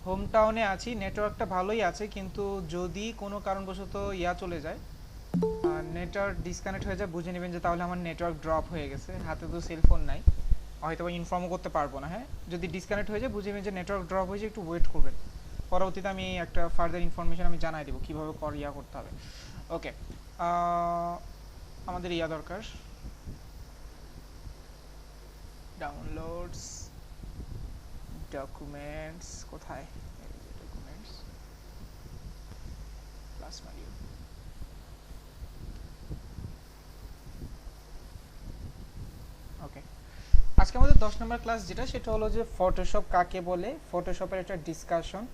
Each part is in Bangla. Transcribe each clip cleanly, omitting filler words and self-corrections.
হোম টাউনে আছি, নেটওয়ার্কটা ভালোই আছে, কিন্তু যদি কোনো কারণবশত চলে যায়, নেটওয়ার্ক ডিসকানেক্ট হয়ে যায়, বুঝে নেবেন যে তাহলে আমার নেটওয়ার্ক ড্রপ হয়ে গেছে। হাতে তো সেলফোন নাই, হয়তো বা ইনফর্মও করতে পারবো না। হ্যাঁ, যদি ডিসকানেক্ট হয়ে যায় বুঝে নেবেন যে নেটওয়ার্ক ড্রপ হয়েছে, একটু ওয়েট করবেন। পরবর্তীতে আমি একটা ফার্দার ইনফরমেশন আমি জানাই দেবো কীভাবে করতে হবে। ওকে, আমাদের দরকার ডাউনলোডস ডকুমেন্টস কোথায়, ডকুমেন্টস ক্লাস মারিও। ওকে, আজকে আমাদের 10 নম্বর ক্লাস যেটা, সেটা হলো যে ফটোশপ কাকে বলে, ফটোশপের একটা ডিসকাশন,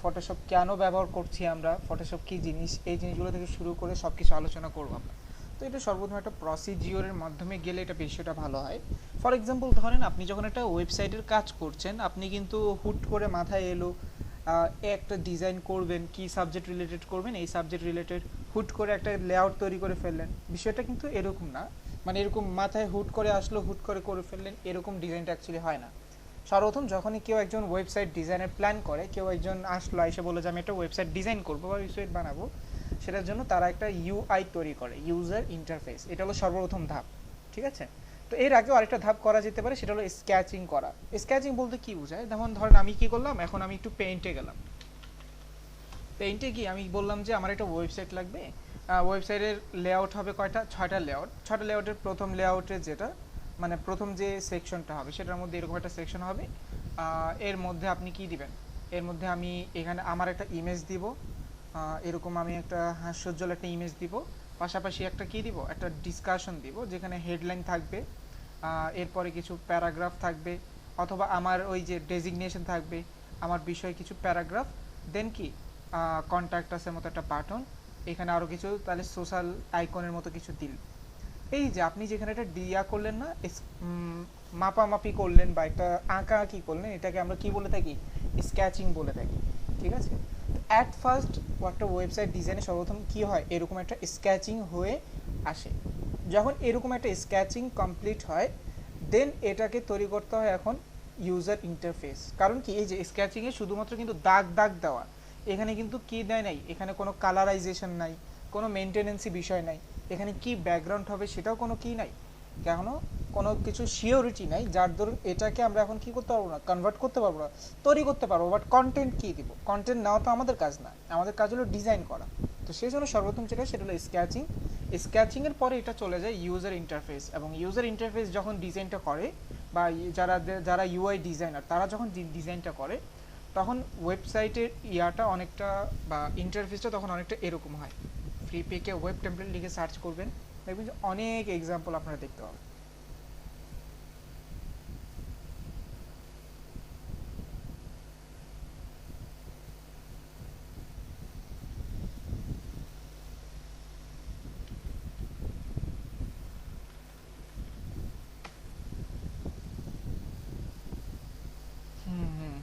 ফটোশপ কেন ব্যবহার করছি আমরা, ফটোশপ কী জিনিস, এই জিনিসগুলো থেকে শুরু করে সব কিছু আলোচনা করবো আমরা। তো এটা সর্বপ্রথম একটা প্রসিজিওরের মাধ্যমে গেলে এটা বিষয়টা ভালো হয়। ফর এক্সাম্পল ধরেন আপনি যখন একটা ওয়েবসাইটের কাজ করছেন, আপনি কিন্তু হুট করে মাথায় এলো একটা ডিজাইন করবেন, কি সাবজেক্ট রিলেটেড করবেন, এই সাবজেক্ট রিলেটেড হুট করে একটা লেআউট তৈরি করে ফেললেন। বিষয়টা কিন্তু এরকম না, মানে এরকম মাথায় হুট করে আসলো, হুট করে ফেললেন, এরকম ডিজাইনটা অ্যাকচুয়ালি হয় না। সর্বপ্রথম যখনই কেউ একজন ওয়েবসাইট ডিজাইনের প্ল্যান করে, কেউ একজন আসলো এসে বলে যে আমি একটা ওয়েবসাইট ডিজাইন করবো বা ওয়েবসাইট বানাবো, সেটার জন্য তারা একটা ইউআই তৈরি করে, ইউজার ইন্টারফেস। এটা হলো সর্বপ্রথম ধাপ, ঠিক আছে। তো এর আগেও আরেকটা ধাপ করা যেতে পারে, সেটা হলো স্কেচিং করা। স্কেচিং বলতে কি বোঝায়, যেমন ধরেন আমি কি করলাম, এখন আমি একটু পেইন্টে গেলাম, পেইন্টে গিয়ে আমি বললাম যে আমার একটা ওয়েবসাইট লাগবে। ওয়েবসাইটের লেআউট হবে কয়টা, 6টা লেআউট। 6টা লেআউটের প্রথম লেআউটে যেটা, মানে প্রথম যে সেকশনটা হবে সেটার মধ্যে এরকম একটা সেকশন হবে। এর মধ্যে আপনি কি দিবেন, এর মধ্যে আমি এখানে আমার একটা ইমেজ দিব, এরকম আমি একটা হাস্যোজ্জ্বল একটা ইমেজ দিব, পাশাপাশি একটা কি দিব, একটা ডিসকাশন দিব যেখানে হেডলাইন থাকবে, এরপরে কিছু প্যারাগ্রাফ থাকবে, অথবা আমার ওই যে ডেজিগনেশন থাকবে, আমার বিষয়ে কিছু প্যারাগ্রাফ, দেন কি কন্ট্যাক্ট আসের মতো একটা বাটন, এখানে আরও কিছু তাহলে সোশ্যাল আইকনের মতো কিছু দিল। এই যে আপনি যেখানে একটা দিয়া করলেন না, মাপামাপি করলেন বা একটা আঁকা আঁকি করলেন, এটাকে আমরা কি বলে থাকি, স্কেচিং বলে থাকি, ঠিক আছে। অ্যাট ফার্স্ট একটা ওয়েবসাইট ডিজাইনে সর্বপ্রথম কি হয়, এরকম একটা স্কেচিং হয়ে আসে। যখন এরকম একটা স্কেচিং কমপ্লিট হয়, দেন এটাকে তৈরি করতে হয় এখন ইউজার ইন্টারফেস। কারণ কি, এই যে স্কেচিংয়ে শুধুমাত্র কিন্তু দাগ দাগ দেওয়া, এখানে কিন্তু কি দেয় নাই, এখানে কোনো কালারাইজেশন নাই, কোনো মেনটেনেন্সি বিষয় নাই, এখানে কি ব্যাকগ্রাউন্ড হবে সেটাও কোনো কি নাই, কেন কোনো কিছু শিওরিটি নাই, যার দরুন এটাকে আমরা এখন কি করতে পারবো না, কনভার্ট করতে পারবো না, তৈরি করতে পারবো। বাট কন্টেন্ট কী দিব, কন্টেন্ট নেওয়া তো আমাদের কাজ না, আমাদের কাজ হলো ডিজাইন করা। তো সেই জন্য সর্বপ্রথম যেটা, সেটা হলো স্কেচিং। স্কেচিংয়ের পরে এটা চলে যায় ইউজার ইন্টারফেস, এবং ইউজার ইন্টারফেস যখন ডিজাইনটা করে, বা যারা যারা ইউআই ডিজাইনার তারা যখন ডিজাইনটা করে, তখন ওয়েবসাইটের অনেকটা বা ইন্টারফেসটা তখন অনেকটা এরকম হয়। ফ্রি পেকে ওয়েব টেমপ্লেট লিখে সার্চ করবেন, দেখবেন যে অনেক এক্সাম্পল আপনারা দেখতে পাবেন। হুম হুম,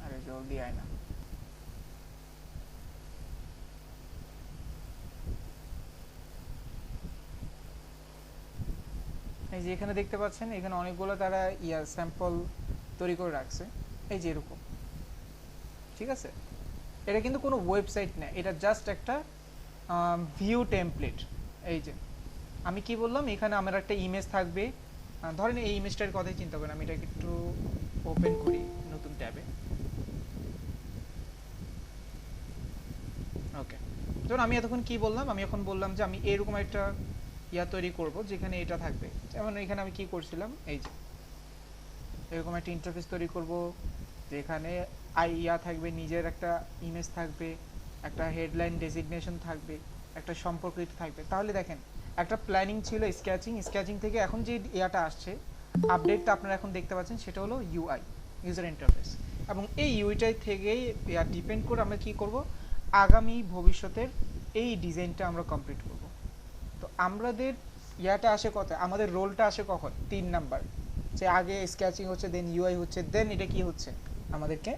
আরে জলদি আয় না। এই যে এখানে দেখতে পাচ্ছেন, এখানে অনেকগুলো তারা স্যাম্পল তৈরি করে রাখছে, এই যে এরকম, ঠিক আছে। এটা কিন্তু কোনো ওয়েবসাইট না, এটা জাস্ট একটা ভিউ টেমপ্লেট। এই যে আমি কি বললাম, এখানে আমার একটা ইমেজ থাকবে, ধরেন এই ইমেজটার কথাই চিন্তা করেন, আমি এটাকে একটু ওপেন করি নতুন ট্যাবে। ওকে, ধরুন আমি এতক্ষণ কি বললাম, আমি এখন বললাম যে আমি এরকম একটা তৈরি করব যেখানে এটা থাকবে। যেমন এখানে আমি কি করছিলাম, এই যে এরকম একটা ইন্টারফেস তৈরি করব, যেখানে থাকবে, নিজের একটা ইমেজ থাকবে, একটা হেডলাইন ডেজিগনেশন থাকবে, একটা সম্পর্কিত থাকবে। তাহলে দেখেন, একটা প্ল্যানিং ছিল স্কেচিং, স্কেচিং থেকে এখন যে আসছে, আপডেটটা আপনারা এখন দেখতে পাচ্ছেন, সেটা হলো ইউআই, ইউজার ইন্টারফেস। এবং এই ইউআই থেকেই ডিপেন্ড করে আমরা কি করব, আগামী ভবিষ্যতের এই ডিজাইনটা আমরা কমপ্লিট করব। তো আমাদের আসে কত, আমাদের রোলটা আসে কখন, 3 নাম্বার, যে আগে স্কেচিং হচ্ছে, দেন ইউআই হচ্ছে, দেন এটা কি হচ্ছে, আমাদেরকে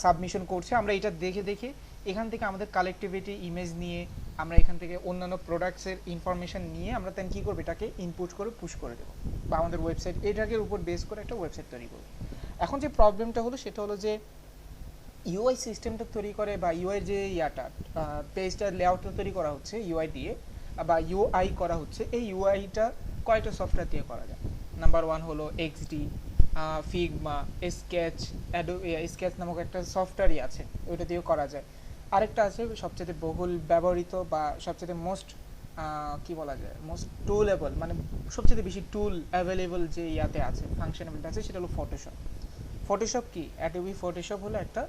সাবমিশন করছে। আমরা এটা দেখে দেখে এখান থেকে আমাদের কালেক্টিভিটি ইমেজ নিয়ে আমরা এখান থেকে অন্যান্য প্রোডাক্টসের ইনফরমেশন নিয়ে আমরা দেন কী করবো, এটাকে ইনপুট করে পুশ করে দেবো, বা আমাদের ওয়েবসাইট এটাকে উপর বেস করে একটা ওয়েবসাইট তৈরি করবো। এখন যে প্রবলেমটা হলো সেটা হলো যে ইউআই সিস্টেমটা তৈরি করে বা ইউআই যে ইয়াটা পেজটা লেআউটটা তৈরি করা হচ্ছে ইউআই দিয়ে বা ইউআই করা হচ্ছে, এই ইউআইটা কয়েকটা সফটওয়্যার দিয়ে করা যায়। নাম্বার ওয়ান হলো এক্সডি, ফিগমা, স্কেচ, স্কেচ নামক একটা সফটওয়্যারই আছে, ওইটা দিয়েও করা যায়। আরেকটা আছে সবচেয়ে বহুল ব্যবহৃত বা সবচেয়ে মোস্ট কি বলা যায়, মোস্ট টুলেবল, মানে সবচেয়ে বেশি টুল অ্যাভেলেবল যে ইয়াতে আছে, ফাংশনাবিলিটি আছে, সেটা হলো ফটোশপ। ফটোশপ কি, অ্যাডোবি ফটোশপ হলো একটা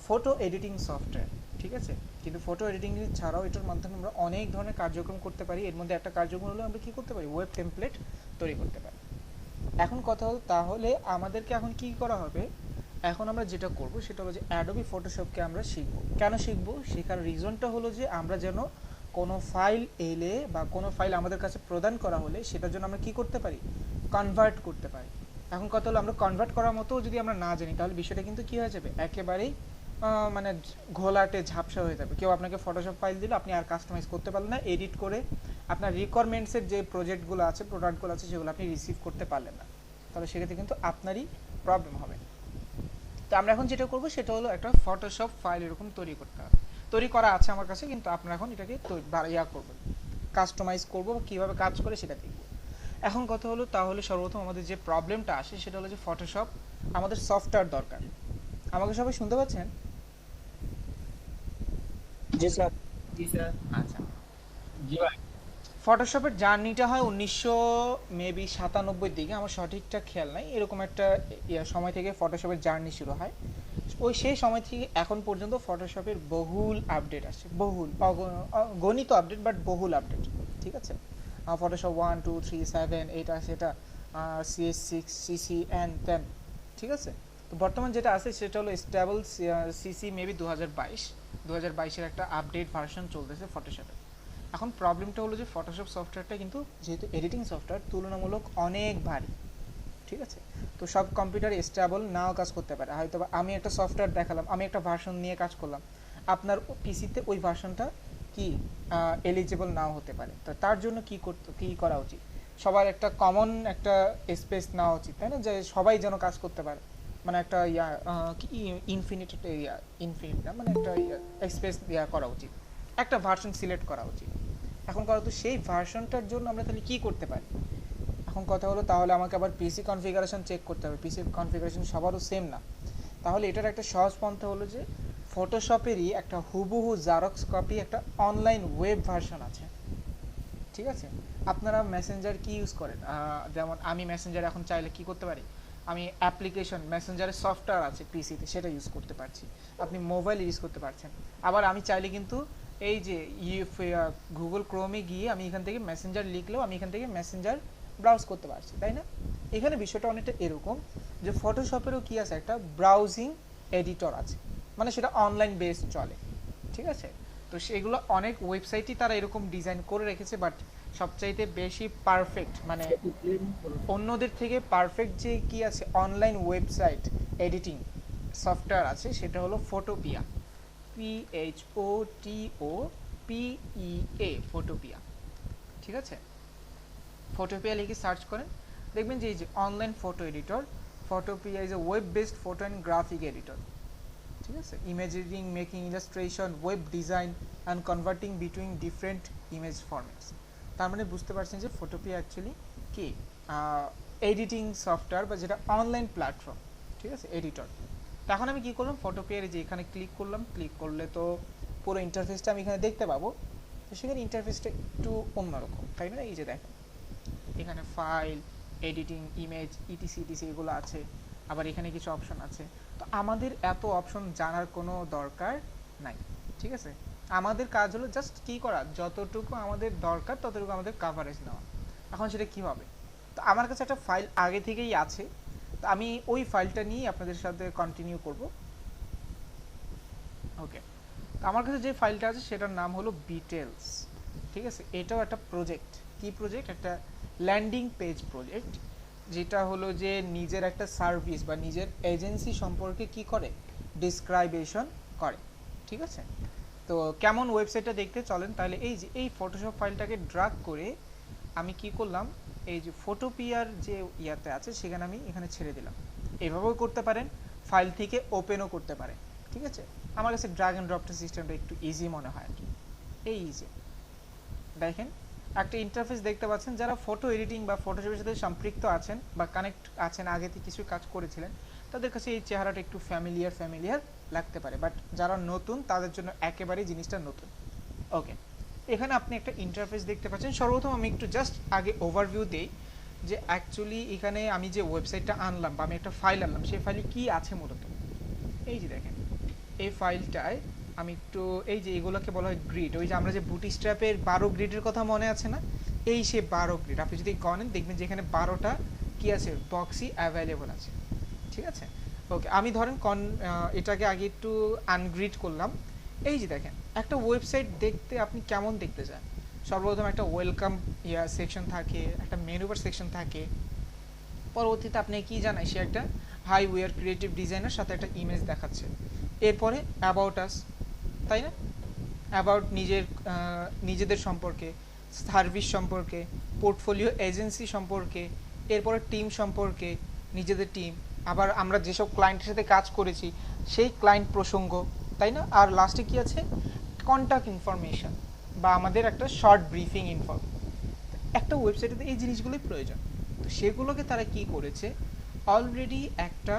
ফটো এডিটিং সফটওয়্যার, ঠিক আছে। কিন্তু ফটো এডিটিং ছাড়াও এটার মাধ্যমে আমরা অনেক ধরনের কার্যক্রম করতে পারি। এর মধ্যে একটা কার্যক্রম হলো আমরা কী করতে পারি, ওয়েব টেমপ্লেট তৈরি করতে পারি। এখন কথা হল তাহলে আমাদেরকে এখন কি করা হবে, এখন আমরা যেটা করব সেটা হলো যে অ্যাডোবি ফটোশপকে আমরা শিখব। কেন শিখব, শেখার রিজনটা হলো যে আমরা যেন কোনো ফাইল এলে বা কোনো ফাইল আমাদের কাছে প্রদান করা হলে সেটার জন্য আমরা কি করতে পারি, কনভার্ট করতে পারি। এখন কথা হলো আমরা কনভার্ট করার মতো যদি আমরা না জানি তাহলে বিষয়টা কিন্তু কী হয়ে যাবে, একেবারেই মানে ঘোলাটে ঝাপসা হয়ে যাবে। কেউ আপনাকে ফটোশপ ফাইল দিলে আপনি আর কাস্টমাইজ করতে পারলেন না, এডিট করে আপনার রিকোয়ারমেন্টসের যে প্রজেক্টগুলো আছে, প্রোডাক্টগুলো আছে, সেগুলো আপনি রিসিভ করতে পারলেন না, তাহলে সেক্ষেত্রে কিন্তু আপনারই প্রবলেম হবে। তো আমরা এখন যেটা করবো সেটা হলো একটা ফটোশপ ফাইল এরকম তৈরি করতে হবে। তৈরি করা আছে আমার কাছে, কিন্তু আপনারা এখন এটাকে ইয়া করবেন, কাস্টমাইজ করবো, কীভাবে কাজ করে সেটা দেখব। এখন কথা হলো তাহলে সর্বপ্রথম আমাদের যে প্রবলেমটা আসে সেটা হলো যে ফটোশপ আমাদের সফটওয়্যার দরকার। আমাকে সবাই শুনতে পাচ্ছেন? জি স্যার। জি স্যার। আচ্ছা, জি ভাই। ফটোশপের জার্নিটা হয় 1997 দিকে, আমার সঠিকটা খেয়াল নাই, এরকম একটা সময় থেকে ফটোশপের জার্নি শুরু হয়। ওই সেই সময় থেকে এখন পর্যন্ত ফটোশপের বহুল আপডেট আসছে, বহুল গণিত আপডেট, বাট বহুল আপডেট, ঠিক আছে। ফটোশপ 1, 2, 3, 7, 8 আছে, এটা CS6, CC অ্যান্ড 10, ঠিক আছে। তো বর্তমান যেটা আছে সেটা হলো স্টেবল CC মেবি 2022-এর একটা আপডেট ভার্সন চলতেছে ফটোশপে। এখন প্রবলেমটা হলো যে ফটোশপ সফটওয়্যারটা কিন্তু যেহেতু এডিটিং সফটওয়্যার তুলনামূলক অনেক ভারী, ঠিক আছে। তো সব কম্পিউটার স্টেবল নাও কাজ করতে পারে, হয়তো আমি একটা সফটওয়্যার দেখালাম, আমি একটা ভার্সন নিয়ে কাজ করলাম, আপনার পিসিতে ওই ভার্সনটা কি এলিজিবল নাও হতে পারে। তো তার জন্য কি করা উচিত, সবার একটা কমন একটা স্পেস নেওয়া উচিত, তাই না, যে সবাই যেন কাজ করতে পারে, মানে একটা ইনফিনিট না, মানে একটা স্পেস করা উচিত, একটা ভার্সন সিলেক্ট করা উচিত। এখন কথা তো সেই ভার্সনটার জন্য আমরা তাহলে কী করতে পারি। এখন কথা হলো তাহলে আমাকে আবার পিসি কনফিগারেশন চেক করতে হবে, পিসি কনফিগারেশন সবারও সেম না। তাহলে এটার একটা সহজ পন্থা হলো যে ফটোশপেরই একটা হুবহু জেরক্স কপি একটা অনলাইন ওয়েব ভার্সন আছে, ঠিক আছে। আপনারা মেসেঞ্জার কি ইউজ করেন, যেমন আমি মেসেঞ্জার এখন চাইলে কি করতে পারি, আমি অ্যাপ্লিকেশন মেসেঞ্জারের সফটওয়্যার আছে পিসিতে, সেটা ইউজ করতে পারছি, আপনি মোবাইল ইউজ করতে পারছেন। আবার আমি চাইলে কিন্তু এই যে গুগল ক্রোমে গিয়ে আমি এখান থেকে মেসেঞ্জার লিখলেও আমি এখান থেকে মেসেঞ্জার ব্রাউজ করতে পারছি, তাই না। এখানে বিষয়টা অনেকটা এরকম যে ফটোশপেরও কি আছে, একটা ব্রাউজিং এডিটর আছে, মানে সেটা অনলাইন বেস চলে, ঠিক আছে। তো সেগুলো অনেক ওয়েবসাইটই তারা এরকম ডিজাইন করে রেখেছে, বাট সবচাইতে বেশি পারফেক্ট, মানে অন্যদের থেকে পারফেক্ট যে কি আছে অনলাইন ওয়েবসাইট এডিটিং সফটওয়্যার আছে সেটা হলো ফটোপিয়া, PHOTOPEA, ফটোপিয়া, ঠিক আছে। ফটোপিয়া লিখে সার্চ করেন, দেখবেন যে এই যে online photo editor, Photopea is a web based photo and graphic editor, ঠিক আছে। Image editing, making illustration, web design and converting between different image formats. তার মানে বুঝতে পারছেন যে ফটোপিয়া অ্যাকচুয়ালি কি এডিটিং সফটওয়্যার বা যেটা অনলাইন প্ল্যাটফর্ম, ঠিক আছে, এডিটর। এখন আমি কী করলাম, ফটোপিয়ার যে এখানে ক্লিক করলাম, ক্লিক করলে তো পুরো ইন্টারফেসটা আমি এখানে দেখতে পাবো। তো সেখানে ইন্টারফেসটা একটু অন্যরকম, তাই না। এই যে দেখেন এখানে ফাইল, এডিটিং, ইমেজ, ইটিসি এগুলো আছে, আবার এখানে কিছু অপশন আছে। তো আমাদের এত অপশন জানার কোনো দরকার নাই, ঠিক আছে। আমাদের কাজ হলো জাস্ট কী করা, যতটুকু আমাদের দরকার ততটুকু আমাদের কাভারেজ নেওয়া। এখন সেটা কী হবে, তো আমার কাছে একটা ফাইল আগে থেকেই আছে, তো আমি ওই ফাইলটা নিয়ে আপনাদের সাথে কন্টিনিউ করব। ওকে, তো আমার কাছে যে ফাইলটা আছে সেটার নাম হলো বিটেলস, ঠিক আছে। এটাও একটা প্রজেক্ট, কি প্রজেক্ট, একটা ল্যান্ডিং পেজ প্রজেক্ট, যেটা হলো যে নিজের একটা সার্ভিস বা নিজের এজেন্সি সম্পর্কে কি করে, ডিসক্রাইবেশন করে, ঠিক আছে। তো কেমন ওয়েবসাইটটা দেখতে চলেন তাহলে এই যে এই ফটোশপ ফাইলটাকে ড্রাগ করে আমি কি করলাম, এই যে ফটোপিয়ার যে ইয়াতে আছে সেখানে আমি এখানে ছেড়ে দিলাম। এভাবেও করতে পারেন, ফাইল থেকে ওপেনও করতে পারেন, ঠিক আছে। আমার কাছে ড্রাগ অ্যান্ড ড্রপটা সিস্টেমটা একটু ইজি মনে হয় আর কি। এই যে দেখেন একটা ইন্টারফেস দেখতে পাচ্ছেন, যারা ফটো এডিটিং বা ফটোশপের সাথে সম্পৃক্ত আছেন বা কানেক্ট আছেন, আগে থেকে কিছু কাজ করেছিলেন, তাদের কাছে এই চেহারাটা একটু ফ্যামিলিয়ার লাগতে পারে, বাট যারা নতুন তাদের জন্য একেবারেই জিনিসটা নতুন। ওকে, এখানে আপনি একটা ইন্টারফেস দেখতে পাচ্ছেন। সর্বপ্রথম আমি একটু জাস্ট আগে ওভারভিউ দেই যে অ্যাকচুয়ালি এখানে আমি যে ওয়েবসাইটটা আনলাম বা আমি একটা ফাইল আনলাম, সেই ফাইলে কি আছে মূলত। এই যে দেখেন এই ফাইলটায় আমি একটু এই যে এগুলোকে বলা হয় গ্রিড, ওই যে আমরা যে বুটস্ট্র্যাপের 12 গ্রিডের কথা মনে আছে না, এই সে 12 গ্রিড। আপনি যদি গণেন দেখবেন যে এখানে 12টা কি আছে, বক্সই অ্যাভেলেবল আছে, ঠিক আছে। ওকে, আমি ধরেন এটাকে আগে একটু আনগ্রিড করলাম। এই যে দেখেন একটা ওয়েবসাইট দেখতে আপনি কেমন দেখতে চান, সর্বপ্রথম একটা ওয়েলকাম সেকশন থাকে, একটা মেনু বার সেকশন থাকে, পরবর্তীতে আপনি কি জানাই সে একটা hi we are creative designer সাথে একটা ইমেজ দেখাচ্ছে, এরপরে অ্যাবাউট আস, তাই না, অ্যাবাউট নিজেদের সম্পর্কে, সার্ভিস সম্পর্কে, পোর্টফোলিও এজেন্সি সম্পর্কে, এরপরে টিম সম্পর্কে, নিজেদের টিম, আবার আমরা যেসব ক্লায়েন্টের সাথে কাজ করেছি সেই ক্লায়েন্ট প্রসঙ্গ, তাই না। আর লাস্টে কি আছে, কন্ট্যাক্ট ইনফরমেশন বা আমাদের একটা শর্ট ব্রিফিং ইনফো। একটা ওয়েবসাইটে এই জিনিসগুলোই প্রয়োজন। তো সেগুলোকে তারা কি করেছে, অলরেডি একটা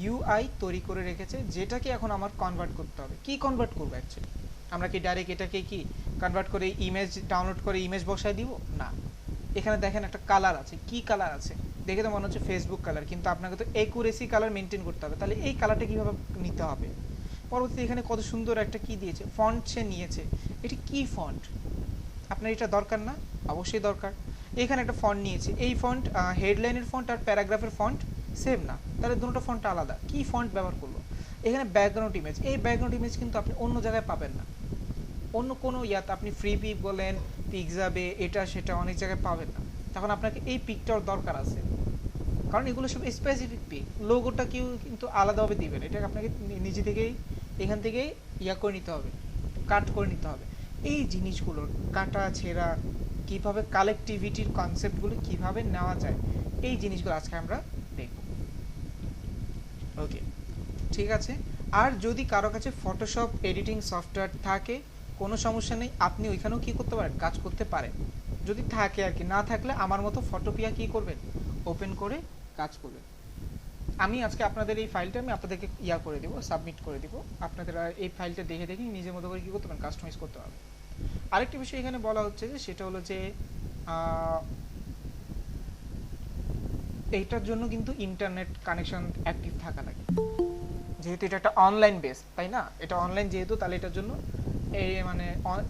ইউআই তৈরি করে রেখেছে, যেটাকে এখন আমার কনভার্ট করতে হবে। কি কনভার্ট করবো অ্যাকচুয়ালি, আমরা কি ডাইরেক্ট এটাকে কি কনভার্ট করে ইমেজ ডাউনলোড করে ইমেজ বসায় দিব না। এখানে দেখেন একটা কালার আছে, কি কালার আছে, দেখে তো মনে হচ্ছে ফেসবুক কালার, কিন্তু আপনাকে তো একুরেসি কালার মেনটেন করতে হবে। তাহলে এই কালারটা কীভাবে নিতে হবে, পরবর্তীতে এখানে কত সুন্দর একটা কি দিয়েছে, ফন্ট সে নিয়েছে, এটি কি ফন্ট, আপনার এটা দরকার না, অবশ্যই দরকার। এখানে একটা ফন্ট নিয়েছে, এই ফন্ট হেডলাইনের ফন্ট আর প্যারাগ্রাফের ফন্ট সেম না, তাহলে দুটো ফন্ট আলাদা, কি ফন্ট ব্যবহার করলো। এখানে ব্যাকগ্রাউন্ড ইমেজ, এই ব্যাকগ্রাউন্ড ইমেজ কিন্তু আপনি অন্য জায়গায় পাবেন না, অন্য কোনো ইয়াতে আপনি ফ্রি পিক বলেন, পিকজাবে, এটা সেটা অনেক জায়গায় পাবেন না। তখন আপনাকে এই পিকটার দরকার আছে, কারণ এগুলো সব স্পেসিফিক পিক, লোগোটা কেউ কিন্তু আলাদাভাবে দিবেন, এটা আপনাকে নিজে থেকেই এখান থেকেই ইয়া করে নিতে হবে, কাট করে নিতে হবে। এই জিনিসগুলোর কাটা ছেঁড়া, কীভাবে কালেক্টিভিটির কনসেপ্টগুলো কীভাবে নেওয়া যায়, এই জিনিসগুলো আজকে আমরা দেখব। ওকে, ঠিক আছে। আর যদি কারো কাছে ফটোশপ এডিটিং সফটওয়্যার থাকে কোনো সমস্যা নেই, আপনি ওইখানেও কী করতে পারেন, কাজ করতে পারেন যদি থাকে আর কি। না থাকলে আমার মতো ফটোপিয়া কী করবেন, ওপেন করে কাজ করবেন। আমি আজকে আপনাদের এই ফাইলটা আমি আপনাদেরকে ইয়া করে দেবো, সাবমিট করে দেবো, আপনারা এই ফাইলটা দেখে দেখে নিজের মতো করে কী করতে পারেন, কাস্টমাইজ করতে পারবেন। আরেকটি বিষয় এখানে বলা হচ্ছে যে সেটা হলো যে এইটার জন্য কিন্তু ইন্টারনেট কানেকশন অ্যাক্টিভ থাকা লাগে, যেহেতু এটা একটা অনলাইন বেস, তাই না, এটা অনলাইন যেহেতু, তাহলে এটার জন্য এই মানে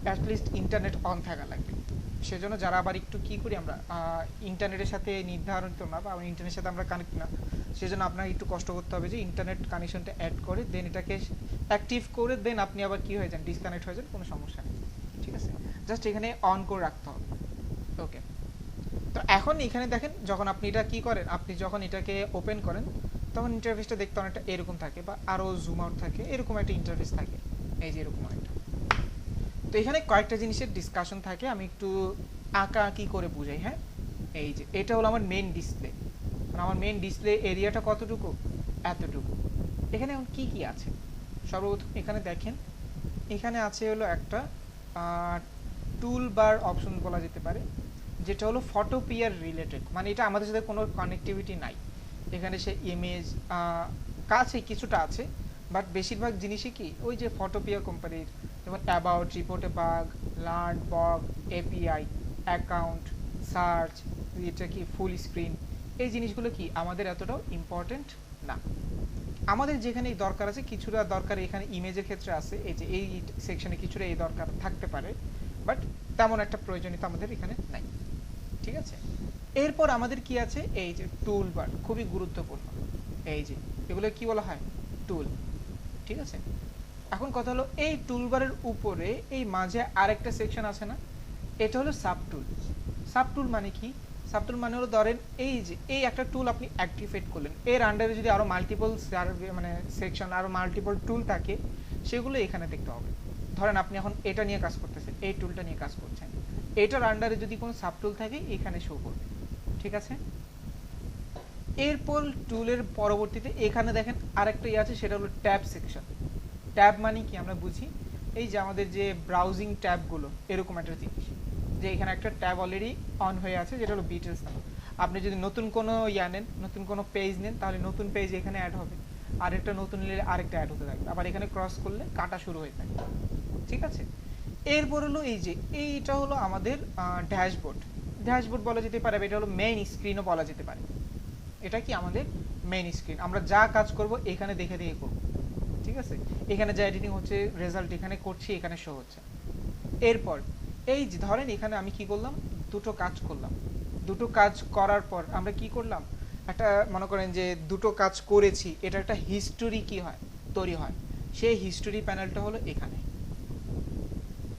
অ্যাটলিস্ট ইন্টারনেট অন থাকা লাগবে। সেজন্য যারা আবার একটু কী করি আমরা ইন্টারনেটের সাথে নির্ধারিত না বা ইন্টারনেটের সাথে আমরা কানেক্ট না, সেজন্য আপনাকে একটু কষ্ট করতে হবে যে ইন্টারনেট কানেকশনটা অ্যাড করে দেন এটাকে অ্যাক্টিভ করে দেন আপনি আবার কী হয়ে যান, ডিসকানেক্ট হয়ে যান, কোনো সমস্যা নেই, ঠিক আছে। জাস্ট এখানে অন করে রাখতে হবে। ওকে, তো এখন এখানে দেখেন যখন আপনি এটা কী করেন, আপনি যখন এটাকে ওপেন করেন তখন ইন্টারফেসটা দেখতে অনেকটা এরকম থাকে বা আরও জুম আউট থাকে, এরকম একটা ইন্টারফেস থাকে, এই যে এরকম একটা। তো এখানে কয়েকটা জিনিসের ডিসকাশন থাকে, আমি একটু আঁকা আঁকি করে বুঝাই। হ্যাঁ, এই যে এটা হলো আমার মেইন ডিসপ্লে, আমার মেইন ডিসপ্লে এরিয়াটা কতটুকু, এতটুকু। এখানে এখন কী কী আছে, সর্বপ্রথম এখানে দেখেন, এখানে আছে হলো একটা টুল বার অপশন বলা যেতে পারে, যেটা হলো ফটোপিয়ার রিলেটেড, মানে এটা আমাদের সাথে কোনো কানেক্টিভিটি নাই। এখানে সে ইমেজ কাছে কিছুটা আছে, বাট বেশিরভাগ জিনিসই কি ওই যে ফটোপিয়া কোম্পানির, যেমন অ্যাবাউট, রিপোর্টে bug, learn, blog, API, account, search, এটা কি ফুল স্ক্রিন, এই জিনিসগুলো কি আমাদের এতটাও ইম্পর্টেন্ট না। আমাদের যেখানে দরকার আছে কিছুটা দরকার এখানে ইমেজের ক্ষেত্রে আছে, এই যে এই সেকশনে কিছুটা এই দরকার থাকতে পারে, বাট তেমন একটা প্রয়োজনীয়তা আমাদের এখানে নাই, ঠিক আছে। এরপর আমাদের কি আছে, এই যে টুল বার, খুবই গুরুত্বপূর্ণ, এই যে এগুলো কি বলা হয়, টুল, ঠিক আছে। এখন কথা হলো এই টুলবারের উপরে এই মাঝে আরেকটা সেকশন আছে না, এটা হলো সাবটুল। সাবটুল মানে কি, সাবটুল মানে হলো ধরেন এই যে এই একটা টুল আপনি অ্যাক্টিভেট করলেন, এর আন্ডারে যদি আরও মাল্টিপল মানে সেকশন আরও মাল্টিপল টুল থাকে সেগুলো এখানে দেখতে হবে। ধরেন আপনি এখন এটা নিয়ে কাজ করতেছেন, এই টুলটা নিয়ে কাজ করছেন, এটার আন্ডারে যদি কোনো সাব টুল থাকে এখানে শো করবে, ঠিক আছে। এরপর টুলের পরবর্তীতে এখানে দেখেন আরেকটা ইয়ে আছে, সেটা হলো ট্যাব সেকশন। ট্যাব মানে কি আমরা বুঝি এই যে আমাদের যে ব্রাউজিং ট্যাবগুলো এরকম একটা জিনিস, যে এখানে একটা ট্যাব অলরেডি অন হয়ে আছে যেটা হলো বিটেলস নাম। আপনি যদি নতুন কোনো ইয়া নেন, নতুন কোনো পেজ নেন, তাহলে নতুন পেজ এখানে অ্যাড হবে, আরেকটা নতুন নিলে আরেকটা অ্যাড হতে থাকবে, আবার এখানে ক্রস করলে কাটা শুরু হয়ে থাকে, ঠিক আছে। এরপর হলো এই যে এইটা হলো আমাদের ড্যাশবোর্ড। ড্যাশবোর্ড বলা যেতে পারে, এটা হলো মেইন স্ক্রিনও বলা যেতে পারে। এটা কি আমাদের মেইন স্ক্রিন, আমরা যা কাজ করব এখানে দেখে দেখে করব, ঠিক আছে। এখানে যা এডিটিং হচ্ছে, রেজাল্ট এখানে করছি, এখানে শো হচ্ছে। এরপর এই যে ধরেন এখানে আমি কি করলাম, দুটো কাজ করলাম, দুটো কাজ করার পর আমরা কি করলাম, একটা মনে করেন যে দুটো কাজ করেছি, এটা একটা হিস্টোরি কি হয় তৈরি হয়, সেই হিস্টোরি প্যানেলটা হলো এখানে,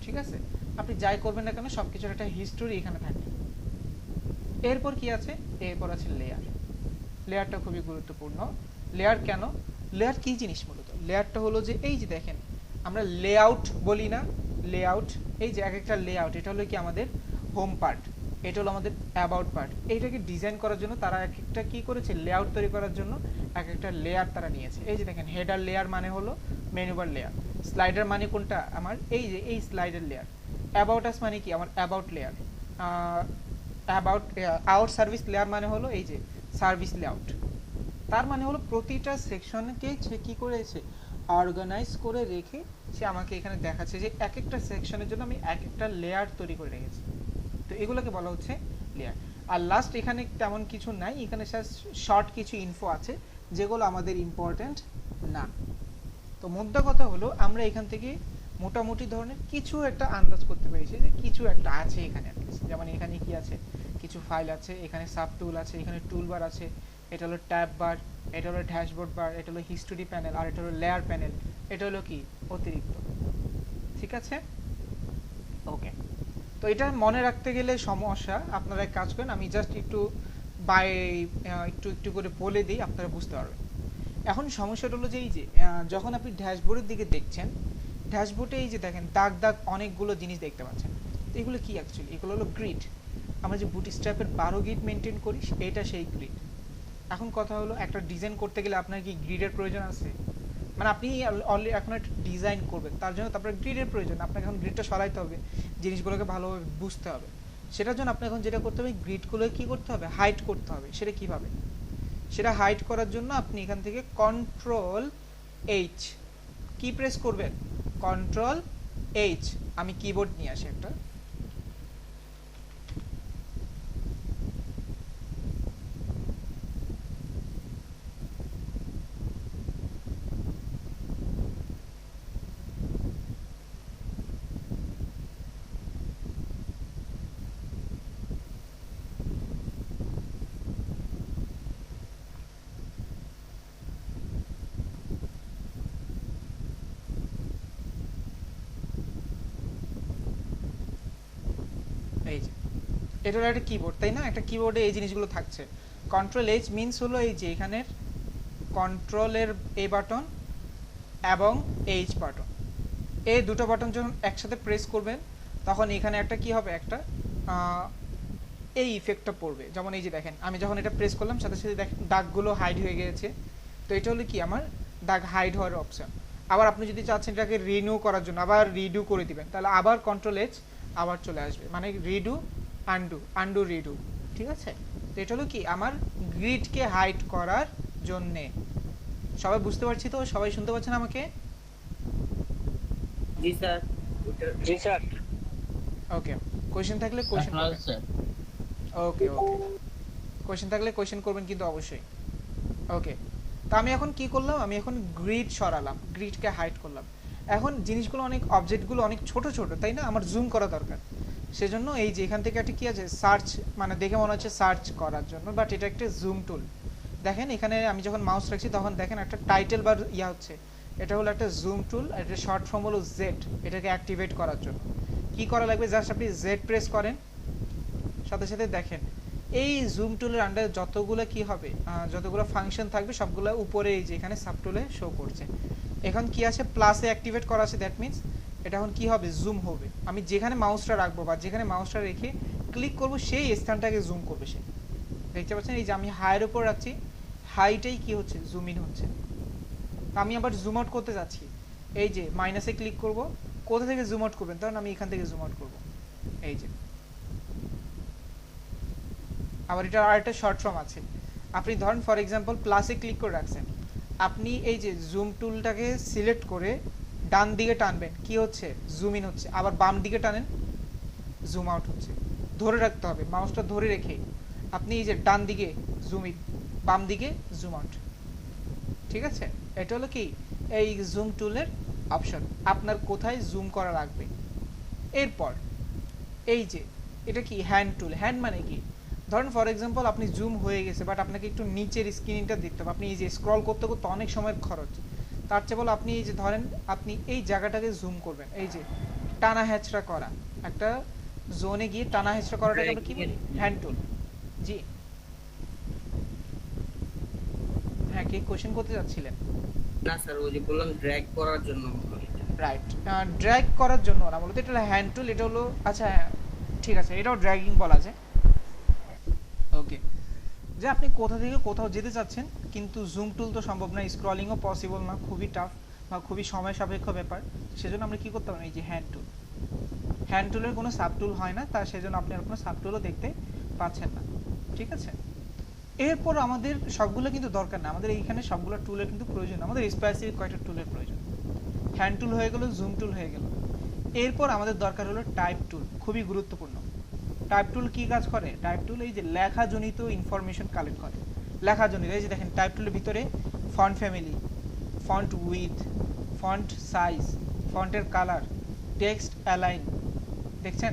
ঠিক আছে। আপনি যাই করবেন না কেন সবকিছুর একটা হিস্টোরি এখানে থাকে। এরপর কি আছে, এরপর আছে লেয়ার। লেয়ারটা খুবই গুরুত্বপূর্ণ। লেয়ার কেন, লেয়ার কি জিনিস মূলত, লেয়ারটা হলো যে এই যে দেখেন আমরা লেআউট বলি না, লেআউট, এই যে এক একটা লেআউট, এটা হলো কি আমাদের হোম পার্ট, এটা হলো আমাদের অ্যাবাউট পার্ট। এইটাকে ডিজাইন করার জন্য তারা এক একটা কি করেছে, লেআউট তৈরি করার জন্য এক একটা লেয়ার তারা নিয়েছে। এই যে দেখেন হেডার লেয়ার মানে হলো মেনু বার লেয়ার, স্লাইডার মানে কোনটা আমার এই যে এই স্লাইডার লেয়ার, অ্যাবাউট আস মানে কি আমার about layer, about out service layer মানে হলো এই যে সার্ভিস লেআউট। তার মানে হলো প্রতিটা সেকশনকে সে কী করেছে, অর্গানাইজ করে রেখে সে আমাকে এখানে দেখাচ্ছে যে এক একটা সেকশনের জন্য আমি এক একটা লেয়ার তৈরি করে রেখেছি। তো এগুলোকে বলা হচ্ছে লেয়ার। আর লাস্ট এখানে তেমন কিছু নাই, এখানে শর্ট কিছু ইনফো আছে যেগুলো আমাদের ইম্পর্টেন্ট না। তো মোদ্দা কথা হলো আমরা এখান থেকে মোটামুটি ধরনের কিছু একটা আন্দাজ করতে পেরেছি যে কিছু একটা আছে এখানে, যেমন এখানে কি আছে, কিছু ফাইল আছে, এখানে সাব টুল আছে, এখানে টুল বার আছে, এটা হলো ট্যাব বার, এটা হলো ড্যাশবোর্ড বার, এটা হলো হিস্টোরি প্যানেল, আর এটা হলো লেয়ার প্যানেল, এটা হলো কি অতিরিক্ত, ঠিক আছে। ওকে, তো এটা মনে রাখতে গেলে সমস্যা, আপনারা এক কাজ করেন, আমি জাস্ট একটু বাই একটু একটু করে বলে দিই, আপনারা বুঝতে পারবেন। এখন সমস্যাটা হলো যে এই যে যখন আপনি ড্যাশবোর্ডের দিকে দেখছেন, ড্যাশবোর্ডে এই যে দেখেন দাগ দাগ অনেকগুলো জিনিস দেখতে পাচ্ছেন, তো এগুলো কি অ্যাকচুয়ালি, এগুলো হলো গ্রিড। আমরা যে বুটস্ট্র্যাপের 12 গ্রিড মেনটেন করি এটা সেই গ্রিড। এখন কথা হলো একটা ডিজাইন করতে গেলে আপনার কি গ্রিডের প্রয়োজন আছে, মানে আপনি অলরেডি এখন একটা ডিজাইন করবেন তার জন্য তারপরে গ্রিডের প্রয়োজন, আপনাকে এখন গ্রিডটা সরাইতে হবে, জিনিসগুলোকে ভালোভাবে বুঝতে হবে। সেটার জন্য আপনি এখন যেটা করতে হবে, গ্রিডগুলো কি করতে হবে, হাইড করতে হবে। সেটা কিভাবে, সেটা হাইড করার জন্য আপনি এখান থেকে কন্ট্রোল এইচ কি প্রেস করবেন, কন্ট্রোল এইচ, আমি কিবোর্ড নিয়ে আসি একটা, এই যে এটা হলো একটা কিবোর্ড, তাই না, একটা কিবোর্ডে এই জিনিসগুলো থাকছে। কন্ট্রোল এইচ মিনস হলো এই যে এখানের কন্ট্রোলের এ বাটন এবং এইচ বাটন, এই দুটো বাটন যখন একসাথে প্রেস করবেন তখন এখানে একটা কি হবে, একটা এই ইফেক্টটা পড়বে। যেমন এই যে দেখেন আমি যখন এটা প্রেস করলাম সাথে সাথে দেখেন দাগগুলো হাইড হয়ে গিয়েছে, তো এটা হলো কি আমার দাগ হাইড হওয়ার অপশন। আবার আপনি যদি চাচ্ছেন এটাকে রিনিউ করার জন্য আবার রিডু করে দিবেন, তাহলে আবার কন্ট্রোল এইচ আবার চলে আসবে, মানে রিডু আনডু, আনডু রিডু, ঠিক আছে। তো এটা হলো কি আমার গ্রিডকে হাইড করার জন্যে। সবাই বুঝতে পারছি তো, সবাই শুনতে পাচ্ছেন আমাকে? জি স্যার। জি স্যার। ওকে, কোশ্চেন থাকলে কোশ্চেন করবেন। ওকে ওকে, কোশ্চেন থাকলে কোশ্চেন করবেন কিন্তু অবশ্যই। ওকে, তো আমি এখন কি করলাম, আমি এখন গ্রিড সরালাম, গ্রিডকে হাইড করলাম। এখন জিনিসগুলো অনেক অবজেক্টগুলো অনেক ছোট ছোট, তাই না, আমার জুম করা দরকার। সেজন্য এই যে এখান থেকে একটা কি আছে, সার্চ, মানে দেখে মনে হচ্ছে সার্চ করার জন্য, বাট এটা একটা জুম টুল। দেখেন এখানে আমি যখন মাউস রাখছি তখন দেখেন একটা টাইটেল বার ইয়া হচ্ছে, এটা হলো একটা জুম টুল, এটা শর্ট ফর্ম হলো জেড। এটাকে অ্যাক্টিভেট করার জন্য কি করা লাগবে, জাস্ট আপনি জেড প্রেস করেন, সাথে সাথে দেখেন এই জুম টুলের আন্ডারে যতগুলো কি হবে, যতগুলো ফাংশন থাকবে সবগুলো উপরে এই যে এখানে সাব টুলে শো করছে। এখন কি আছে, প্লাসে অ্যাক্টিভেট করা আছে, দ্যাট মিন্স এটা এখন কি হবে, জুম হবে। আমি যেখানে মাউসটা রাখবো বা যেখানে মাউসটা রেখে ক্লিক করব সেই স্থানটাকে জুম করবে সে। দেখতে পাচ্ছেন এই যে আমি হাইয়ের উপর রাখছি, হাইটাই কি হচ্ছে, জুম ইন হচ্ছে। আমি আবার জুম আউট করতে যাচ্ছি, এই যে মাইনাসে ক্লিক করব। কোথা থেকে জুম আউট করবেন, তখন আমি এখান থেকে জুম আউট করব, এই যে। আবার এটা আরেকটা শর্ট ফর্ম আছে, আপনি ধরেন ফর এক্সাম্পল প্লাসে ক্লিক করে রাখছেন, আপনি এই যে জুম টুলটাকে সিলেক্ট করে ডান দিকে টানবেন, কি হচ্ছে, জুম ইন হচ্ছে। আবার বাম দিকে টানেন, জুম আউট হচ্ছে। ধরে রাখতে হবে, মাউসটা ধরে রেখে আপনি এই যে ডান দিকে জুম ইন, বাম দিকে জুম আউট। ঠিক আছে, এটা হলো কি এই জুম টুলের অপশন, আপনার কোথায় জুম করা লাগবে। এরপর এই যে এটা কি হ্যান্ড টুল। হ্যান্ড মানে কি, ধরেন ফর এক্সাম্পল আপনি জুম হয়ে গেছে, বাট আপনাকে একটু নিচের স্ক্রিনটা দেখতে হবে। আপনি এই যে স্ক্রল করতে করতে অনেক সময়ের খরচ, তার চেয়ে বলো আপনি এই যে ধরেন আপনি এই জায়গাটাকে জুম করবেন, এই যে টানা হ্যাচড়া করা, একটা জোনে গিয়ে টানা হ্যাচড়া করাটাকে আমরা কি বলি, হ্যান্ড টুল। জি হ্যাঁ, কি কোশ্চেন করতে যাচ্ছিলেন? না স্যার, ওই যে বললাম ড্র্যাগ করার জন্য। রাইট, ড্র্যাগ করার জন্য না, মূলত এটা হলো হ্যান্ড টুল। এটা হলো আচ্ছা হ্যাঁ, ঠিক আছে, এটাও ড্র্যাগিং বলা যায়। ওকে, যে আপনি কোথা থেকে কোথাও যেতে চাচ্ছেন, কিন্তু জুম টুল তো সম্ভব না, স্ক্রলিংও পসিবল না, খুবই টাফ বা খুবই সময় সাপেক্ষ ব্যাপার। সেজন্য আমরা কি করতে পারি, এই যে হ্যান্ড টুল। হ্যান্ড টুলের কোনো সাব টুল হয় না, তার সেজন্য আপনি আর কোনো সাব টুলও দেখতে পাচ্ছেন না। ঠিক আছে, এরপর আমাদের সবগুলো কিন্তু দরকার না, আমাদের এইখানে সবগুলো টুলের কিন্তু প্রয়োজন, আমাদের স্পেসিফিক কয়েকটা টুলের প্রয়োজন। হ্যান্ড টুল হয়ে গেল, জুম টুল হয়ে গেল। এরপর আমাদের দরকার হলো টাইপ টুল, খুবই গুরুত্বপূর্ণ। টাইপ টুল কি কাজ করে, টাইপ টুল এই যে লেখাজনিত ইনফরমেশন কালেক্ট করে। লেখাজনিত, এই যে দেখেন টাইপ টুলের ভিতরে font family, font with, font size, ফন্টের কালার, টেক্সট অ্যালাইন, দেখছেন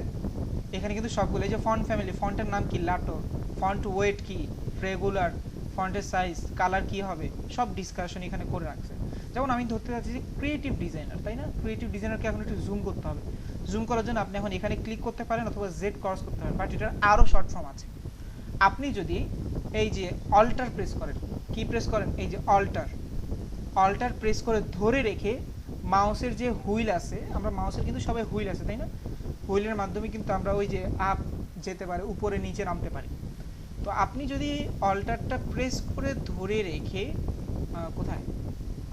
এখানে কিন্তু সবগুলো। এই যে ফন্ট ফ্যামিলি, ফন্টের নাম কি, লাটো, ফন্ট ওয়েট কি, রেগুলার, ফন্টের সাইজ, কালার কি হবে, সব ডিসকাশন এখানে করে রাখছে। যেমন আমি ধরতে চাচ্ছি যে ক্রিয়েটিভ ডিজাইনার, তাই না, ক্রিয়েটিভ ডিজাইনারকে এখন একটু জুম করতে হবে। জুম করার জন্য আপনি এখন এখানে ক্লিক করতে পারেন অথবা জেড ক্রস করতে পারেন, বাট এটার আরও শর্ট ফর্ম আছে। আপনি যদি এই যে অল্টার প্রেস করেন, কি প্রেস করেন, এই যে অল্টার, অল্টার প্রেস করে ধরে রেখে মাউসের যে হুইল আছে, আমরা মাউসের কিন্তু সবাই হুইল আছে তাই না, হুইলের মাধ্যমে কিন্তু আমরা ওই যে আপ যেতে পারি, উপরে নিচে নামতে পারি। তো আপনি যদি অল্টারটা প্রেস করে ধরে রেখে কোথায়,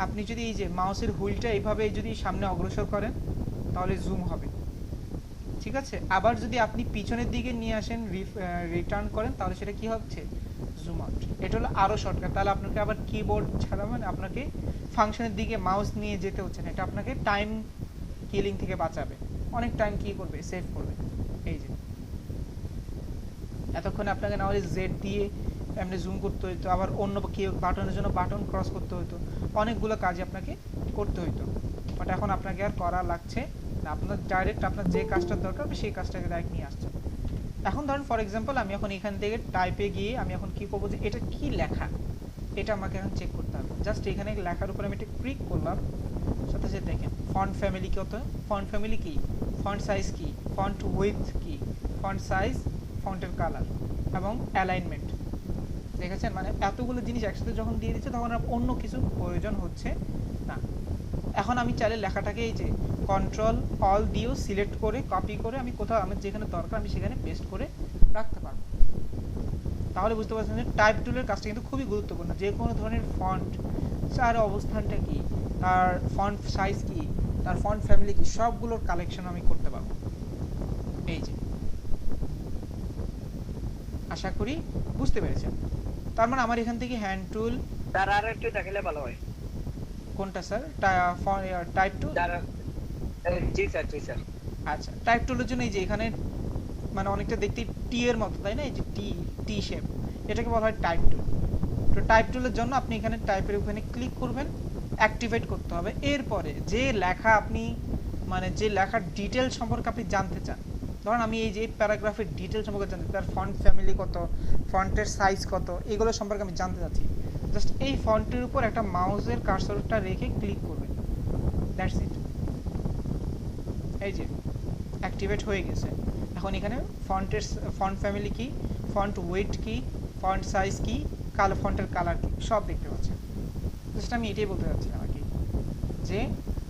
আপনি যদি এই যে মাউসের হুইলটা এইভাবে যদি সামনে অগ্রসর করেন তাহলে জুম হবে। ঠিক আছে, আবার যদি আপনি পিছনের দিকে নিয়ে আসেন, রিটার্ন করেন, তাহলে সেটা কি হচ্ছে, জুম আউট। এটা হলো আরও শর্টকাট। তাহলে আপনাকে আবার কিবোর্ড ছাড়া মানে আপনাকে ফাংশনের দিকে মাউস নিয়ে যেতে হচ্ছে না, এটা আপনাকে টাইম কিলিং থেকে বাঁচাবে, অনেক টাইম কি করবে, সেভ করবে। এই যে এতক্ষণে আপনাকে না হলে জেড দিয়ে এমনি জুম করতে হইতো, আবার অন্য কি বাটনের জন্য বাটন ক্রস করতে হইতো, অনেকগুলো কাজই আপনাকে করতে হইতো, বাট এখন আপনাকে আর করা লাগছে না। আপনার ডাইরেক্ট আপনার যে কাজটার দরকার সেই কাজটাকে ডাইরেক্ট নিয়ে আসছে। এখন ধরেন ফর এক্সাম্পল আমি এখন এখান থেকে টাইপে গিয়ে আমি এখন কি করবো, যে এটা কি লেখা, এটা আমাকে এখন চেক করতে হবে। জাস্ট এখানে লেখার উপর আমি একটা ক্লিক করলাম, সাথে সাথে দেখেন ফন্ট ফ্যামিলি কত, ফন্ট ফ্যামিলি কি, ফন্ট সাইজ কি, ফন্ট উইথ কি, ফন্ট সাইজ, ফন্টের কালার এবং অ্যালাইনমেন্ট। দেখেছেন, মানে এতগুলো জিনিস একসাথে যখন দিয়ে দিচ্ছে তখন আর অন্য কিছু প্রয়োজন হচ্ছে না। এখন আমি চাইলে লেখাটাকে এই যে কন্ট্রোল অল দিয়েও সিলেক্ট করে কপি করে আমি কোথাও আমার যেখানে দরকার আমি সেখানে পেস্ট করে রাখতে পারবো। তাহলে বুঝতে পারছেন যে টাইপ টুলের কাজটা কিন্তু খুবই গুরুত্বপূর্ণ। যে কোনো ধরনের ফন্ট, তার অবস্থানটা কি, তার ফন্ট সাইজ কি, তার ফন্ট ফ্যামিলি কি, সবগুলোর কালেকশন আমি করতে পারবো। এই যে আশা করি বুঝতে পেরেছেন। তার মানে আমার এখান থেকে হ্যান্ড টুল, তার আর একটু দেখালে ভালো হয়। কোনটা স্যার, টাইপ টুল? জি স্যার, জি স্যার। আচ্ছা, টাইপ টুলের জন্য এই যে এখানে মানে অনেকটা দেখতে টি এর মতো তাই না, এই যে টি, টি শেপ, এটাকে বলা হয় টাইপ টুল। তো টাইপ টুলের জন্য আপনি এখানে টাইপের ওখানে ক্লিক করবেন, অ্যাক্টিভেট করতে হবে। এরপরে যে লেখা আপনি মানে যে লেখার ডিটেল সম্পর্কে আপনি জানতে চান, ধরুন আমি এই যে প্যারাগ্রাফের ডিটেল সম্পর্কে জানতে, তার ফন্ট ফ্যামিলি কত, ফন্টের সাইজ কত, এগুলো সম্পর্কে আমি জানতে চাচ্ছি, জাস্ট এই ফন্টের উপর একটা মাউসের কার্সরটা রেখে ক্লিক করবেন, দ্যাটস ইট। এই যে অ্যাক্টিভেট হয়ে গেছে। এখন এখানে ফন্ট ফ্যামিলি কি, ফন্ট ওয়েট কি, ফন্ট সাইজ কি, ফন্টের কালার কি, সব দেখতে পাচ্ছেন। জাস্ট আমি এটাই বলতে চাচ্ছিলাম আর কি, যে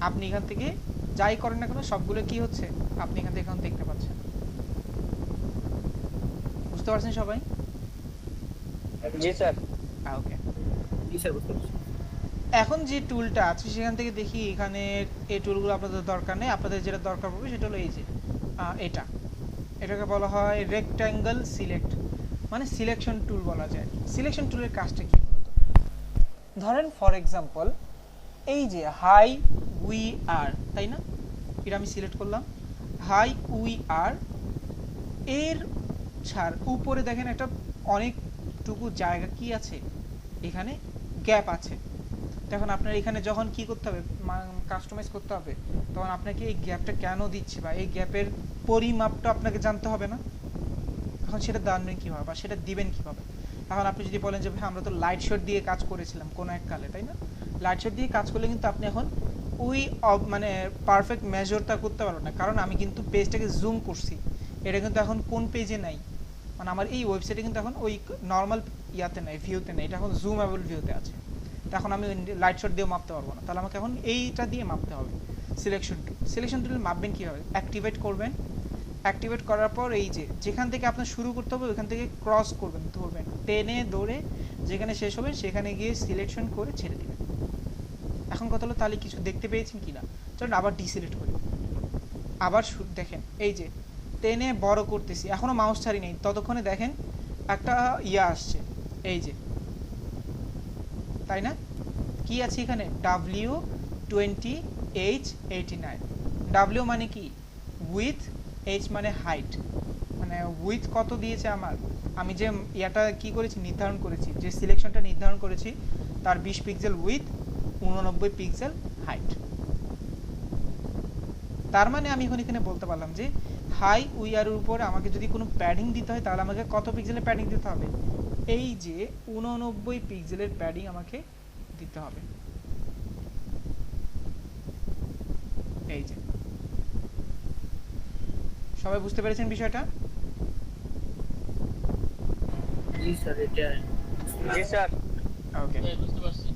আপনি এখান থেকে যাই করেন না কেন সবগুলো কি হচ্ছে আপনি এখান থেকে এখন দেখতে পাচ্ছেন। বুঝতে পারছেন সবাই? জি স্যার। ওকে, জি স্যার, বুঝতে পারছি। এখন যে টুলটা আছে সেখান থেকে দেখি এখানে এই টুলগুলো আপনাদের দরকার নেই, আপনাদের যেটা দরকার পড়বে সেটা হলো এই যে এটা, এটাকে বলা হয় রেক্ট্যাঙ্গেল সিলেক্ট, মানে সিলেকশন টুল বলা যায়। সিলেকশন টুলের কাজটা কি বলতো, ধরেন ফর এক্সাম্পল এই যে হাই উই আর, তাই না, এটা আমি সিলেক্ট করলাম হাই উই আর, এর ছাড় উপরে দেখেন একটা অনেকটুকু জায়গা কি আছে, এখানে গ্যাপ আছে। তখন আপনার এখানে যখন কি করতে হবে, কাস্টমাইজ করতে হবে, তখন আপনাকে এই গ্যাপটা কেন দিচ্ছে বা এই গ্যাপের পরিমাপটা আপনাকে জানতে হবে না? এখন সেটা জানবেন কীভাবে বা সেটা দিবেন কীভাবে? এখন আপনি যদি বলেন যে ভাই আমরা তো লাইট শেড দিয়ে কাজ করেছিলাম কোনো এক কালে, তাই না, লাইট শেড দিয়ে কাজ করলে কিন্তু আপনি এখন ওই মানে পারফেক্ট মেজারটা করতে পারবেন না, কারণ আমি কিন্তু পেজটাকে জুম করছি, এটা কিন্তু এখন কোন পেজে নাই, মানে আমার এই ওয়েবসাইটে কিন্তু এখন ওই নর্মাল ইয়াতে নাই, ভিউতে নেই, এটা এখন জুমেবল ভিউতে আছে। তখন আমি লাইট শট দিয়ে মাপতে পারবো না, তাহলে আমাকে এখন এইটা দিয়ে মাপতে হবে। সিলেকশন টুল, সিলেকশন টুল মাপবেন কীভাবে, অ্যাক্টিভেট করবেন, অ্যাক্টিভেট করার পর এই যে যেখান থেকে আপনার শুরু করতে হবে ওইখান থেকে ক্রস করবেন, ধরবেন, টেনে ধরে যেখানে শেষ হবে সেখানে গিয়ে সিলেকশন করে ছেড়ে দেবেন। এখন কথা হলো তাহলে কিছু দেখতে পেয়েছেন কি না, চলুন আবার ডিসিলেক্ট করি, আবার দেখেন এই যে টেনে বড় করতেছি, এখনও মাউস ছাড়ি নেই, ততক্ষণে দেখেন একটা ইয়া আসছে, এই যে, তাই না, কি আছে এখানে W20H89, W মানে কি উইথ, H মানে হাইট, মানে উইথ কত দিয়েছে আমার, আমি যে ইয়াটা কি করেছি নির্ধারণ করেছি, যে সিলেকশনটা নির্ধারণ করেছি তার 20 পিক্সেল উইথ, 89 পিক্সেল হাইট। তার মানে আমি এখন এখানে বলতে পারলাম যে হাই উইয়ারের উপরে আমাকে যদি কোনো প্যাডিং দিতে হয় তাহলে আমাকে কত পিক্সেলের প্যাডিং দিতে হবে, এই যে 89 পিক্সেলের প্যাডিং আমাকে দিতে হবে। এই যে, সবাই বুঝতে পেরেছেন বিষয়টা? জি স্যার, এটা জি স্যার। ওকে, বুঝতে পারছি।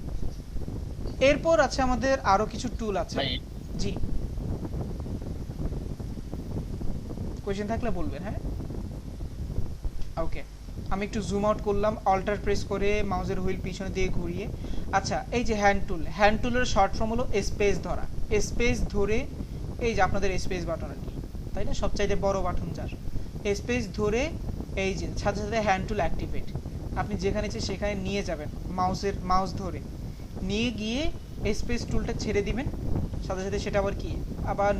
এরপর আছে আমাদের আরো কিছু টুল আছে। জি, কোশ্চেন থাকলে বলবেন। হ্যাঁ, ওকে, আমি একটু জুম আউট করলাম অল্টার প্রেস করে মাউসের হুইল পিছনে দিয়ে ঘুরিয়ে। আচ্ছা, এই যে হ্যান্ড টুল, হ্যান্ড টুলের শর্ট ফর্ম হলো স্পেস ধরা, স্পেস ধরে এই যে আপনাদের স্পেস বাটন আর কি, তাই না, সবচাইতে বড় বাটন যার, স্পেস ধরে এই যে সাথে সাথে হ্যান্ড টুল অ্যাক্টিভেট, আপনি যেখানে ইচ্ছে সেখানে নিয়ে যাবেন, মাউস ধরে নিয়ে গিয়ে স্পেস টুলটা ছেড়ে দিবেন, সাথে সাথে সেটা আবার কি আবার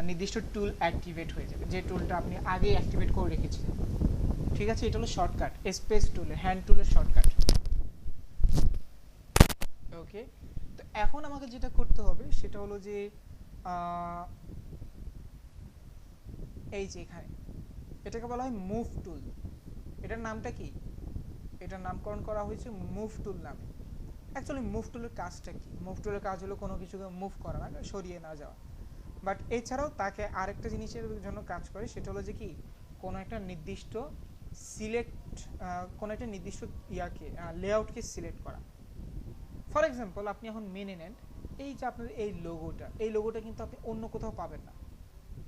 নির্দিষ্ট টুল অ্যাক্টিভেট হয়ে যাবে, যে টুলটা আপনি আগে অ্যাক্টিভেট করে রেখেছিলেন। ঠিক আছে, এটা হলো শর্টকাট, স্পেস টুলের, হ্যান্ড টুলের শর্টকাট। ওকে, তো এখন আমাকে যেটা করতে হবে সেটা হলো যে এই যে এখানে এটাকে বলা হয় মুভ টুল, এটার নামটা কি, এটার নামকরণ করা হয়েছে মুভ টুল নামে। অ্যাকচুয়ালি মুভ টুলের কাজটা কি, মুভ টুলের কাজ হলো কোনো কিছুকে মুভ করা, না সরিয়ে না যাওয়া, বাট এছাড়াও তাকে আরেকটা জিনিসের জন্য কাজ করে, সেটা হলো যে কি কোনো একটা নির্দিষ্ট কোনো একটা নির্দিষ্ট ইয়াকে লেআউটকে সিলেক্ট করা। ফর এক্সাম্পল আপনি এখন মেনে নেন এই যে আপনার এই লোগোটা কিন্তু আপনি অন্য কোথাও পাবেন না,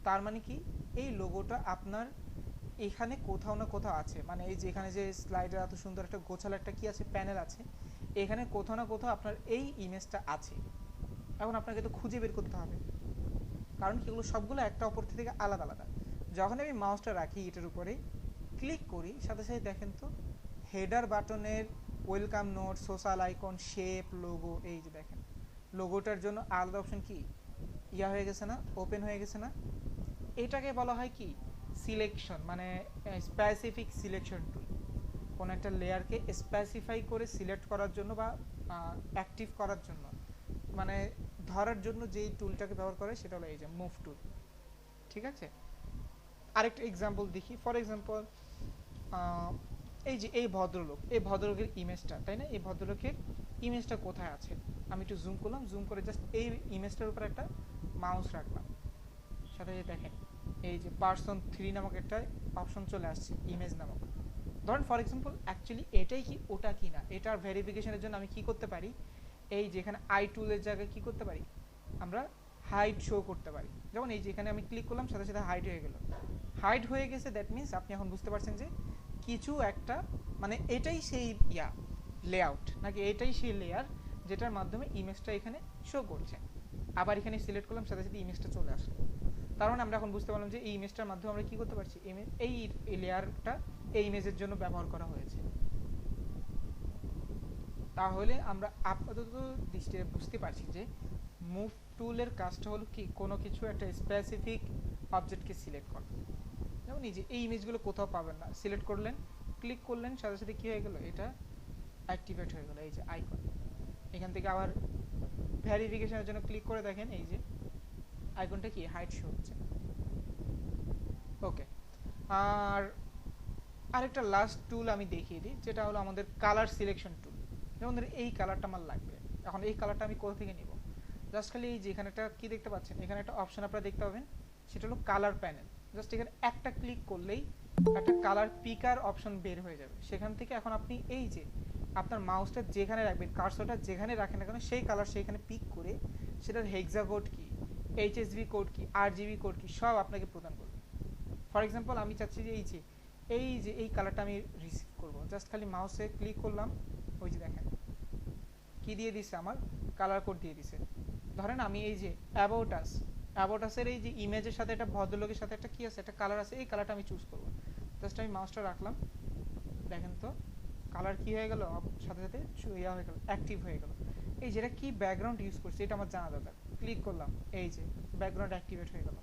তার মানে কি এই লোগোটা আপনার এখানে কোথাও না কোথাও আছে, মানে এই যে এখানে যে স্লাইডের এত সুন্দর একটা গোছালো একটা কি আছে প্যানেল আছে, এখানে কোথাও না কোথাও আপনার এই ইমেজটা আছে। এখন আপনাকে তো খুঁজে বের করতে হবে, কারণ এগুলো সবগুলো একটা অপর থেকে আলাদা আলাদা। যখন আমি মাউসটা রাখি এটার উপরে ক্লিক করি, সাথে সাথে দেখেন তো হেডার বাটনের welcome note, social icon, shape, logo, এই যে দেখেন লোগোটার জন্য আলাদা অপশন কি ইয়া হয়ে গেছে না, ওপেন হয়ে গেছে না। এটাকে বলা হয় কি সিলেকশন, মানে স্পেসিফিক সিলেকশন টুল, কোন একটা লেয়ারকে স্পেসিফাই করে সিলেক্ট করার জন্য বা অ্যাক্টিভ করার জন্য, মানে ধরার জন্য যেই টুলটাকে ব্যবহার করে সেটা হলো এই যে মুভ টুল। ঠিক আছে, আরেকটা এক্সাম্পল দেখি। ফর এক্সাম্পল এই যে এই ভদ্রলোকের ইমেজটা, তাই না, এই ভদ্রলোকের ইমেজটা কোথায় আছে, আমি একটু জুম করলাম, জুম করে জাস্ট এই ইমেজটার উপর একটা মাউস রাখলাম, সাথে দেখেন এই যে পার্সন 3 নামক একটা অপশন চলে আসছে, ইমেজ নামক। ধরেন ফর এক্সাম্পল অ্যাকচুয়ালি এটাই কি ওটা কি না, এটার ভেরিফিকেশনের জন্য আমি কি করতে পারি, এই যেখানে আই টুলের জায়গায় কি করতে পারি আমরা হাইট শো করতে পারি। যেমন এই যে এখানে আমি ক্লিক করলাম, সাথে সাথে হাইট হয়ে গেল। হাইট হয়ে গেছে, দ্যাট মিনস আপনি এখন বুঝতে পারছেন যে কিছু একটা, মানে এটাই সেই লেআউট, নাকি এটাই সেই লেয়ার যেটার মাধ্যমে ইমেজটা এখানে শো করছে। আবার এখানে সিলেক্ট করলাম, সাথে সাথে ইমেজটা চলে আসলো। তার মানে আমরা এখন বুঝতে পারলাম যে এই ইমেজটার মাধ্যমে আমরা কি করতে পারছি, এই লেয়ারটা এই ইমেজের জন্য ব্যবহার করা হয়েছে। তাহলে আমরা আপাতত দৃষ্টিতে বুঝতে পারছি যে মুভ টুলের কাজটা হলো কি, কোনো কিছু একটা স্পেসিফিক অবজেক্টকে সিলেক্ট করা। যেমন এই যে এই ইমেজগুলো কোথাও পাবেন না, সিলেক্ট করলেন, ক্লিক করলেন, সাথে সাথে কী হয়ে গেল, এটা অ্যাক্টিভেট হয়ে গেল। এই যে আইকন, এখান থেকে আবার ভেরিফিকেশনের জন্য ক্লিক করে দেখেন, এই যে আইকনটা কি হাইট শো হচ্ছে। ওকে, আর আরেকটা লাস্ট টুল আমি দেখিয়ে দিই, যেটা হলো আমাদের কালার সিলেকশন টুল। যেমন ধরুন এই কালারটা আমার লাগবে, এখন এই কালারটা আমি কোথা থেকে নিব? জাস্ট খালি এই যে এখানে একটা কি দেখতে পাচ্ছেন, এখানে একটা অপশন আপনারা দেখতে পাবেন, সেটা হলো কালার প্যানেল। জাস্ট এখানে একটা ক্লিক করলেই একটা কালার পিকার অপশন বের হয়ে যাবে। সেখান থেকে এখন আপনি এই যে আপনার মাউসটা যেখানে রাখবেন, কার্সরটা যেখানে রাখেন না কেন, সেই কালার সেইখানে পিক করে সেটার হেক্সা কোড কি, এইচএসভি কোড কি, আরজিবি কোড কি, সব আপনাকে প্রদান করবে। ফর এক্সাম্পল আমি চাচ্ছি যে এই কালারটা আমি রিসিভ করব, জাস্ট খালি মাউসে ক্লিক করলাম, ওই যে দেখেন কি দিয়ে দিছে, আমার কালার কোড দিয়ে দিছে। ধরেন আমি এই যে অ্যাবাউট আসের এই যে ইমেজের সাথে একটা ভদ্রলোকের সাথে একটা কি আছে, একটা কালার আছে, এই কালারটা আমি চুজ করব। জাস্ট আমি মাউসটা রাখলাম, দেখেন তো কালার কি হয়ে গেল, সাথে সাথে ইয়া হয়ে গেল, অ্যাক্টিভ হয়ে গেল। এই যেটা কি ব্যাকগ্রাউন্ড ইউজ করছে এটা আমার জানা দরকার, ক্লিক করলাম, এই যে ব্যাকগ্রাউন্ড অ্যাক্টিভেট হয়ে গেল।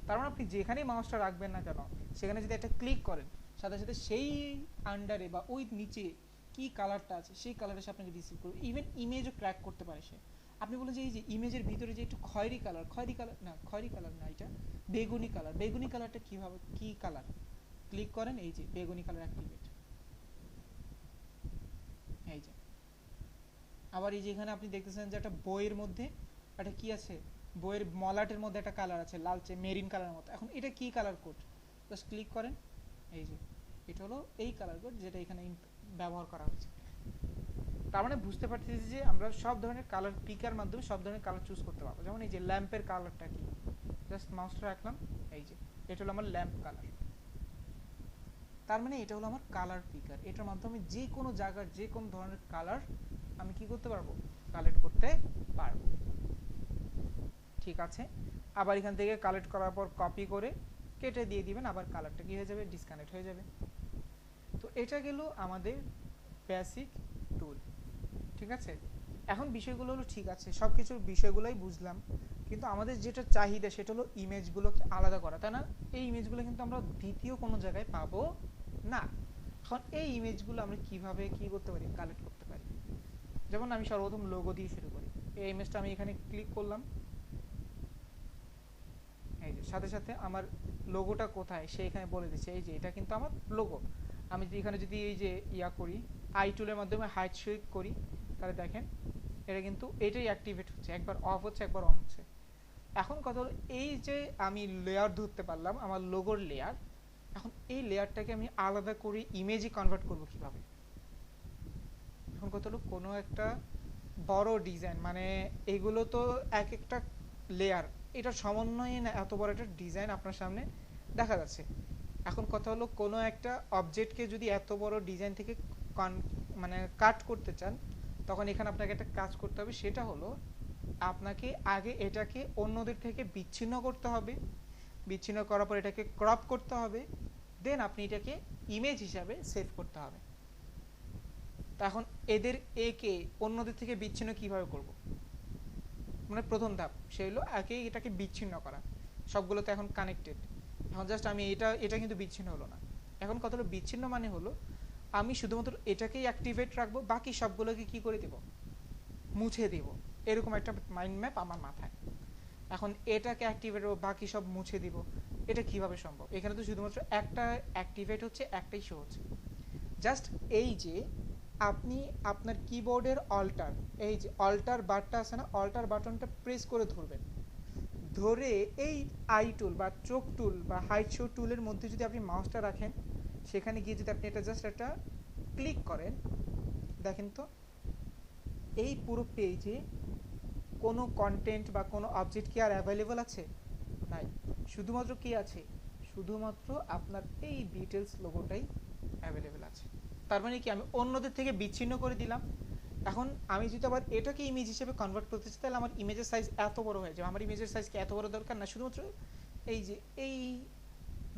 তার মানে আপনি যেখানেই মাউসটা রাখবেন না কেন, সেখানে যদি একটা ক্লিক করেন, সাথে সাথে সেই আন্ডারে বা ওই নিচে কি কালারটা আছে সেই কালারে সে আপনাকে রিসিভ করবে। ইভেন ইমেজও ক্র্যাক করতে পারে সে। আপনি বলেন যে এই যে ইমেজের ভিতরে যে একটু খয়েরি কালার না, এটা বেগুনি কালারটা কীভাবে, কি কালার, ক্লিক করেন, এই যে বেগুনি কালার অ্যাক্টিভেট। এই যে আবার এই যে এখানে আপনি দেখতেছেন যে একটা বইয়ের মধ্যে একটা কি আছে, বইয়ের মলাটের মধ্যে একটা কালার আছে লালচে মেরিন কালারের মতো। এখন এটা কি কালার কোড, জাস্ট ক্লিক করেন, এই যে এটা হলো এই কালার কোড যেটা এখানে ব্যবহার করা হয়েছে। তার মানে বুঝতে পারতেছি যে আমরা সব ধরনের কালার পিকার মাধ্যমে সব ধরনের কালার চুজ করতে পারবো। যেমন এই যে ল্যাম্পের কালারটা কি, জাস্ট মাউসটা রাখলাম, এই যে এটা হলো আমার ল্যাম্প কালার। তার মানে এটা হলো আমার কালার পিকার, এটার মাধ্যমে যে কোনো জায়গার যে কোনো ধরনের কালার আমি কি করতে পারবো, কালেক্ট করতে পারবো। ঠিক আছে, আবার এখান থেকে কালেক্ট করার পর কপি করে কেটে দিয়ে দিবেন, আবার কালারটা কি হয়ে যাবে, ডিসকানেক্ট হয়ে যাবে। তো এটা গেল আমাদের বেসিক টুল। ঠিক আছে, এখন বিষয়গুলো হলো ঠিক আছে, সব কিছুর বিষয়গুলোই বুঝলাম, কিন্তু আমাদের যেটা চাহিদা সেটা হলো ইমেজগুলোকে আলাদা করা, তাই না? এই ইমেজগুলো কিন্তু আমরা দ্বিতীয় কোনো জায়গায় পাবো না। এখন এই ইমেজগুলো আমরা কিভাবে কি করতে পারি, কালেক্ট করতে পারি। যেমন আমি সর্বপ্রথম লোগো দিয়ে শুরু করি। এই ইমেজটা আমি এখানে ক্লিক করলাম, এই যে সাথে সাথে আমার লোগোটা কোথায় সে এখানে বলে দিচ্ছে, এই যে এটা কিন্তু আমার লোগো। আমি যদি এখানে যদি এই যে করি, আই টুলের মাধ্যমে হাইট শেক করি, তাহলে দেখেন এটা কিন্তু এটাই অ্যাক্টিভেট হচ্ছে, একবার অফ হচ্ছে একবার অন হচ্ছে। এখন কথা হলো এই যে আমি লেয়ার ধরতে পারলাম আমার লোগোর লেয়ার, এখন এই লেয়ারটাকে আমি আলাদা করে ইমেজে কনভার্ট করব কিভাবে? এখন কথা হলো কোনো একটা বড় ডিজাইন, মানে এগুলো তো এক একটা লেয়ার, এটা সমন্বয়ে না এত বড় একটা ডিজাইন আপনার সামনে দেখা যাচ্ছে। এখন কথা হলো কোনো একটা অবজেক্টকে যদি এত বড় ডিজাইন থেকে মানে কাট করতে চান, তখন এখানে আপনাকে একটা কাজ করতে হবে, সেটা হলো আপনাকে আগে এটাকে অন্যদের থেকে বিচ্ছিন্ন করতে হবে, বিচ্ছিন্ন করার পর এটাকে ক্রপ করতে হবে, দেন আপনি এটাকে ইমেজ হিসাবে সেভ করতে হবে। তা এখন একে অন্যদের থেকে বিচ্ছিন্ন কিভাবে করব, মানে প্রথম ধাপ সে হলো আগে এটাকে বিচ্ছিন্ন করা। সবগুলো তো এখন কানেক্টেড, এখন জাস্ট আমি এটা কিন্তু বিচ্ছিন্ন হলো না। এখন কথা হলো বিচ্ছিন্ন মানে হলো আমি শুধুমাত্র এটাকেই অ্যাক্টিভেট রাখবো, বাকি সবগুলোকে কি করে দেব, মুছে দেব। এরকম একটা মাইন্ড ম্যাপ আমার মাথায়। এখন এটাকে অ্যাক্টিভেট করবো, বাকি সব মুছে দিব, এটা কিভাবে সম্ভব? এখানে তো শুধুমাত্র একটা অ্যাক্টিভেট হচ্ছে, একটাই শো হচ্ছে। জাস্ট এই যে আপনি আপনার কিবোর্ডের অল্টার, এই যে অল্টার বারটা আছে না, অল্টার বাটনটা প্রেস করে ধরবেন, ধরে এই আই টুল বা চোখ টুল বা হাইট শো টুলের মধ্যে যদি আপনি মাউসটা রাখেন, সেখানে গিয়ে যদি আপনি এটা জাস্ট একটা ক্লিক করেন, দেখেন তো এই পুরো পেজে কোনো কন্টেন্ট বা কোনো অবজেক্ট কি আর অ্যাভেলেবল আছে? নাই। শুধুমাত্র কি আছে? শুধুমাত্র আপনার এই ডিটেলস লোগোটাই অ্যাভেলেবল আছে। তার মানে কি আমি অন্যদের থেকে বিচ্ছিন্ন করে দিলাম। এখন আমি যদি আবার এটাকে ইমেজ হিসেবে কনভার্ট করতে চাই, তাহলে আমার ইমেজের সাইজ এত বড় হয়ে যাবে। আমার ইমেজের সাইজ কি এত বড় দরকার না, শুধুমাত্র এই যে এই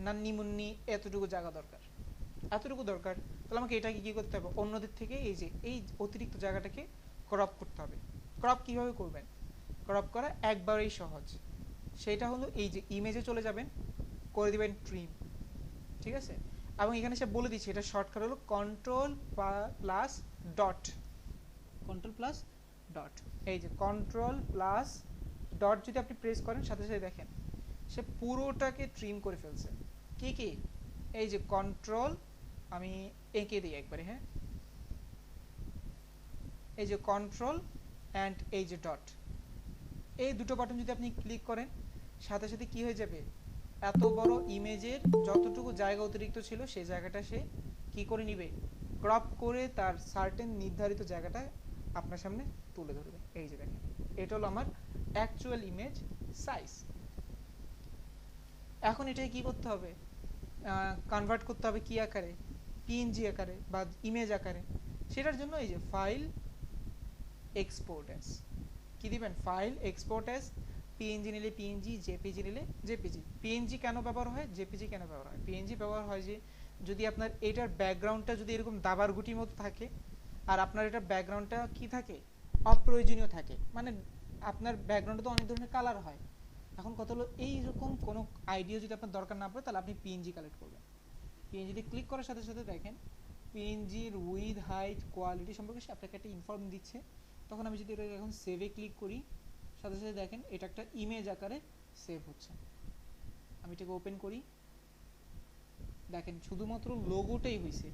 নান্নি মুন্নি এতটুকু জায়গা দরকার, এতটুকু দরকার। তাহলে আমাকে এটাকে কী করতে হবে? অন্যদের থেকে এই যে এই অতিরিক্ত জায়গাটাকে ক্রপ করতে হবে। ক্রপ কীভাবে করবেন? ক্রপ করা একবারেই সহজ। সেটা হলো এই যে ইমেজে চলে যাবেন, করে দিবেন ট্রিম, ঠিক আছে? এবং এখানে সে বলে দিচ্ছে এটা শর্টকাট হলো control plus dot, control plus dot. এই যে কন্ট্রোল প্লাস ডট যদি আপনি প্রেস করেন, সাথে সাথে দেখেন সে পুরোটাকে ট্রিম করে ফেলছে। কি কি? এই যে কন্ট্রোল, আমি এঁকে দিই একবারে, হ্যাঁ, এই যে কন্ট্রোল অ্যান্ড এই যে ডট, এই দুটো বাটন যদি আপনি ক্লিক করেন, সাথে সাথে কি হয়ে যাবে? এত বড় ইমেজের যতটুকু জায়গা অতিরিক্ত ছিল সেই জায়গাটা সে কি করে নিবে? ক্রপ করে তার সার্টেন নির্ধারিত জায়গাটা আপনার সামনে তুলে ধরবে। এই যে দেখেন, এটা হলো আমার অ্যাকচুয়াল ইমেজ সাইজ। এখন এটাকে কি করতে হবে? কনভার্ট করতে হবে কি আকারে? পিএনজি আকারে বা ইমেজ আকারে। সেটার জন্য এই যে ফাইল এক্সপোর্ট অ্যাজ, কি দিবেন? File export as. পিএনজি নিলে পিএনজি, জেপিজি নিলে জেপিজি। পিএনজি কেন ব্যবহার হয়, জেপিজি কেন ব্যবহার হয়? পিএনজি ব্যবহার হয় যে যদি আপনার এটার ব্যাকগ্রাউন্ডটা যদি এরকম দাবার গুটির মতো থাকে, আর আপনার এটার ব্যাকগ্রাউন্ডটা কি থাকে? অপ্রয়োজনীয় থাকে, মানে আপনার ব্যাকগ্রাউন্ডে তো অনেক ধরনের কালার হয়। এখন কত হলো, এইরকম কোনো আইডিয়া যদি আপনার দরকার না পড়ে, তাহলে আপনি পিএনজি কালেক্ট করবেন। পিএনজি ক্লিক করার সাথে সাথে দেখেন পিএনজির উইথ হাইট কোয়ালিটি সম্পর্কে সে আপনাকে একটা ইনফর্ম দিচ্ছে। তখন আমি যদি এটা এখন সেভে ক্লিক করি, সাথে সাথে দেখেন এটা একটা ইমেজ আকারে সেভ হচ্ছে। আমি এটাকে ওপেন করি, দেখেন শুধুমাত্র লোগোটাই হয়েছে,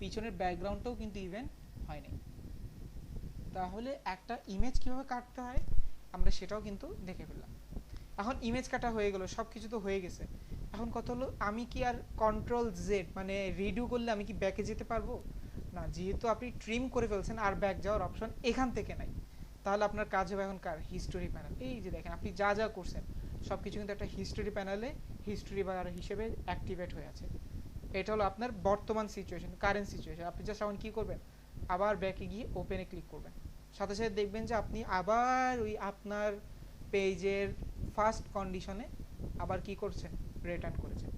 পিছনের ব্যাকগ্রাউন্ডটাও কিন্তু ইভেন হয় নাই। তাহলে একটা ইমেজ কীভাবে কাটতে হয় আমরা সেটাও কিন্তু দেখে ফেললাম। এখন ইমেজ কাটা হয়ে গেল, সব কিছু তো হয়ে গেছে। এখন কথা হলো, আমি কি আর কন্ট্রোল জেড মানে রিডিউ করলে আমি কি ব্যাকে যেতে পারবো না? যেহেতু আপনি ট্রিম করে ফেলছেন, আর ব্যাক যাওয়ার অপশন এখান থেকে নাই। তাহলে আপনার কাজ হবে এখন কার? History panel. এই যে দেখেন আপনি যা যা করছেন সব কিছু কিন্তু একটা হিস্টোরি প্যানেলে হিস্টোরি বার হিসেবে অ্যাক্টিভেট হয়ে আছে। এটা হলো আপনার বর্তমান সিচুয়েশন, কারেন্ট সিচুয়েশন। আপনি জাস্ট এখন কী করবেন? আবার ব্যাকে গিয়ে ওপেনে ক্লিক করবেন, সাথে সাথে দেখবেন যে আপনি আবার ওই আপনার পেজের ফার্স্ট কন্ডিশনে আবার কি করছেন? রিটার্ন করেছেন।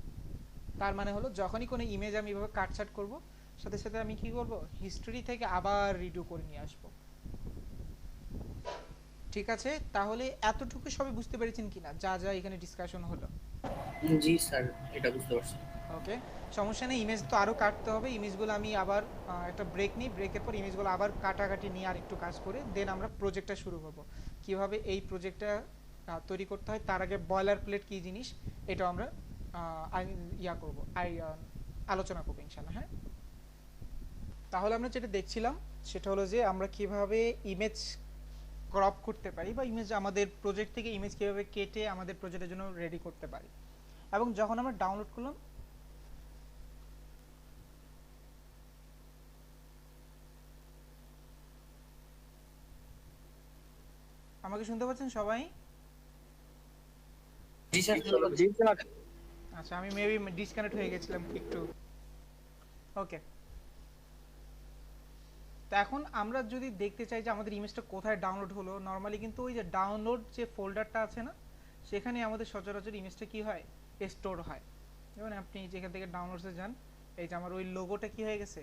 তার মানে হলো যখনই কোনো ইমেজ আমি এভাবে কাটছাট করব, সাথে সাথে আমি কি করব? হিস্টোরি থেকে আবার রিডিউ করে নিয়ে আসব। ঠিক আছে, তাহলে এতটুকু সবাই বুঝতে পেরেছেন কিনা যা যা এখানে ডিসকাশন হলো? জি স্যার, এটা বুঝতে পারছি। ওকে, সমস্যা নেই। ইমেজ তো আরও কাটতে হবে, ইমেজগুলো আমি আবার একটা ব্রেক নিই, ব্রেকের পর ইমেজগুলো আবার কাটাকাটি নিয়ে আর একটু কাজ করে দেন আমরা প্রজেক্টটা শুরু করব। কিভাবে এই প্রজেক্টটা তৈরি করতে হয়, তার আগে বয়লার প্লেট কী জিনিস এটাও আমরা আলোচনা করবো ইনশাল্লাহ। হ্যাঁ, তাহলে আমরা যেটা দেখছিলাম সেটা হলো যে আমরা কিভাবে ইমেজ ক্রপ করতে পারি, বা ইমেজ আমাদের প্রজেক্ট থেকে ইমেজ কীভাবে কেটে আমাদের প্রজেক্টের জন্য রেডি করতে পারি। এবং যখন আমরা ডাউনলোড করলাম, আমাকে শুনতে পাচ্ছেন সবাই? জি স্যার। আচ্ছা, আমি মেবি ডিসকানেক্ট হয়ে গেছিলাম একটু। ওকে, তো এখন আমরা যদি দেখতে চাই যে আমাদের ইমেজটা কোথায় ডাউনলোড হলো, নর্মালি কিন্তু ওই যে ডাউনলোড যে ফোল্ডারটা আছে না, সেখানে আমাদের সচরাচর ইমেজটা কি হয়? স্টোর হয়। যেমন আপনি যেখান থেকে ডাউনলোডসে যান, এই যে আমার ওই লোগোটা কি হয়ে গেছে?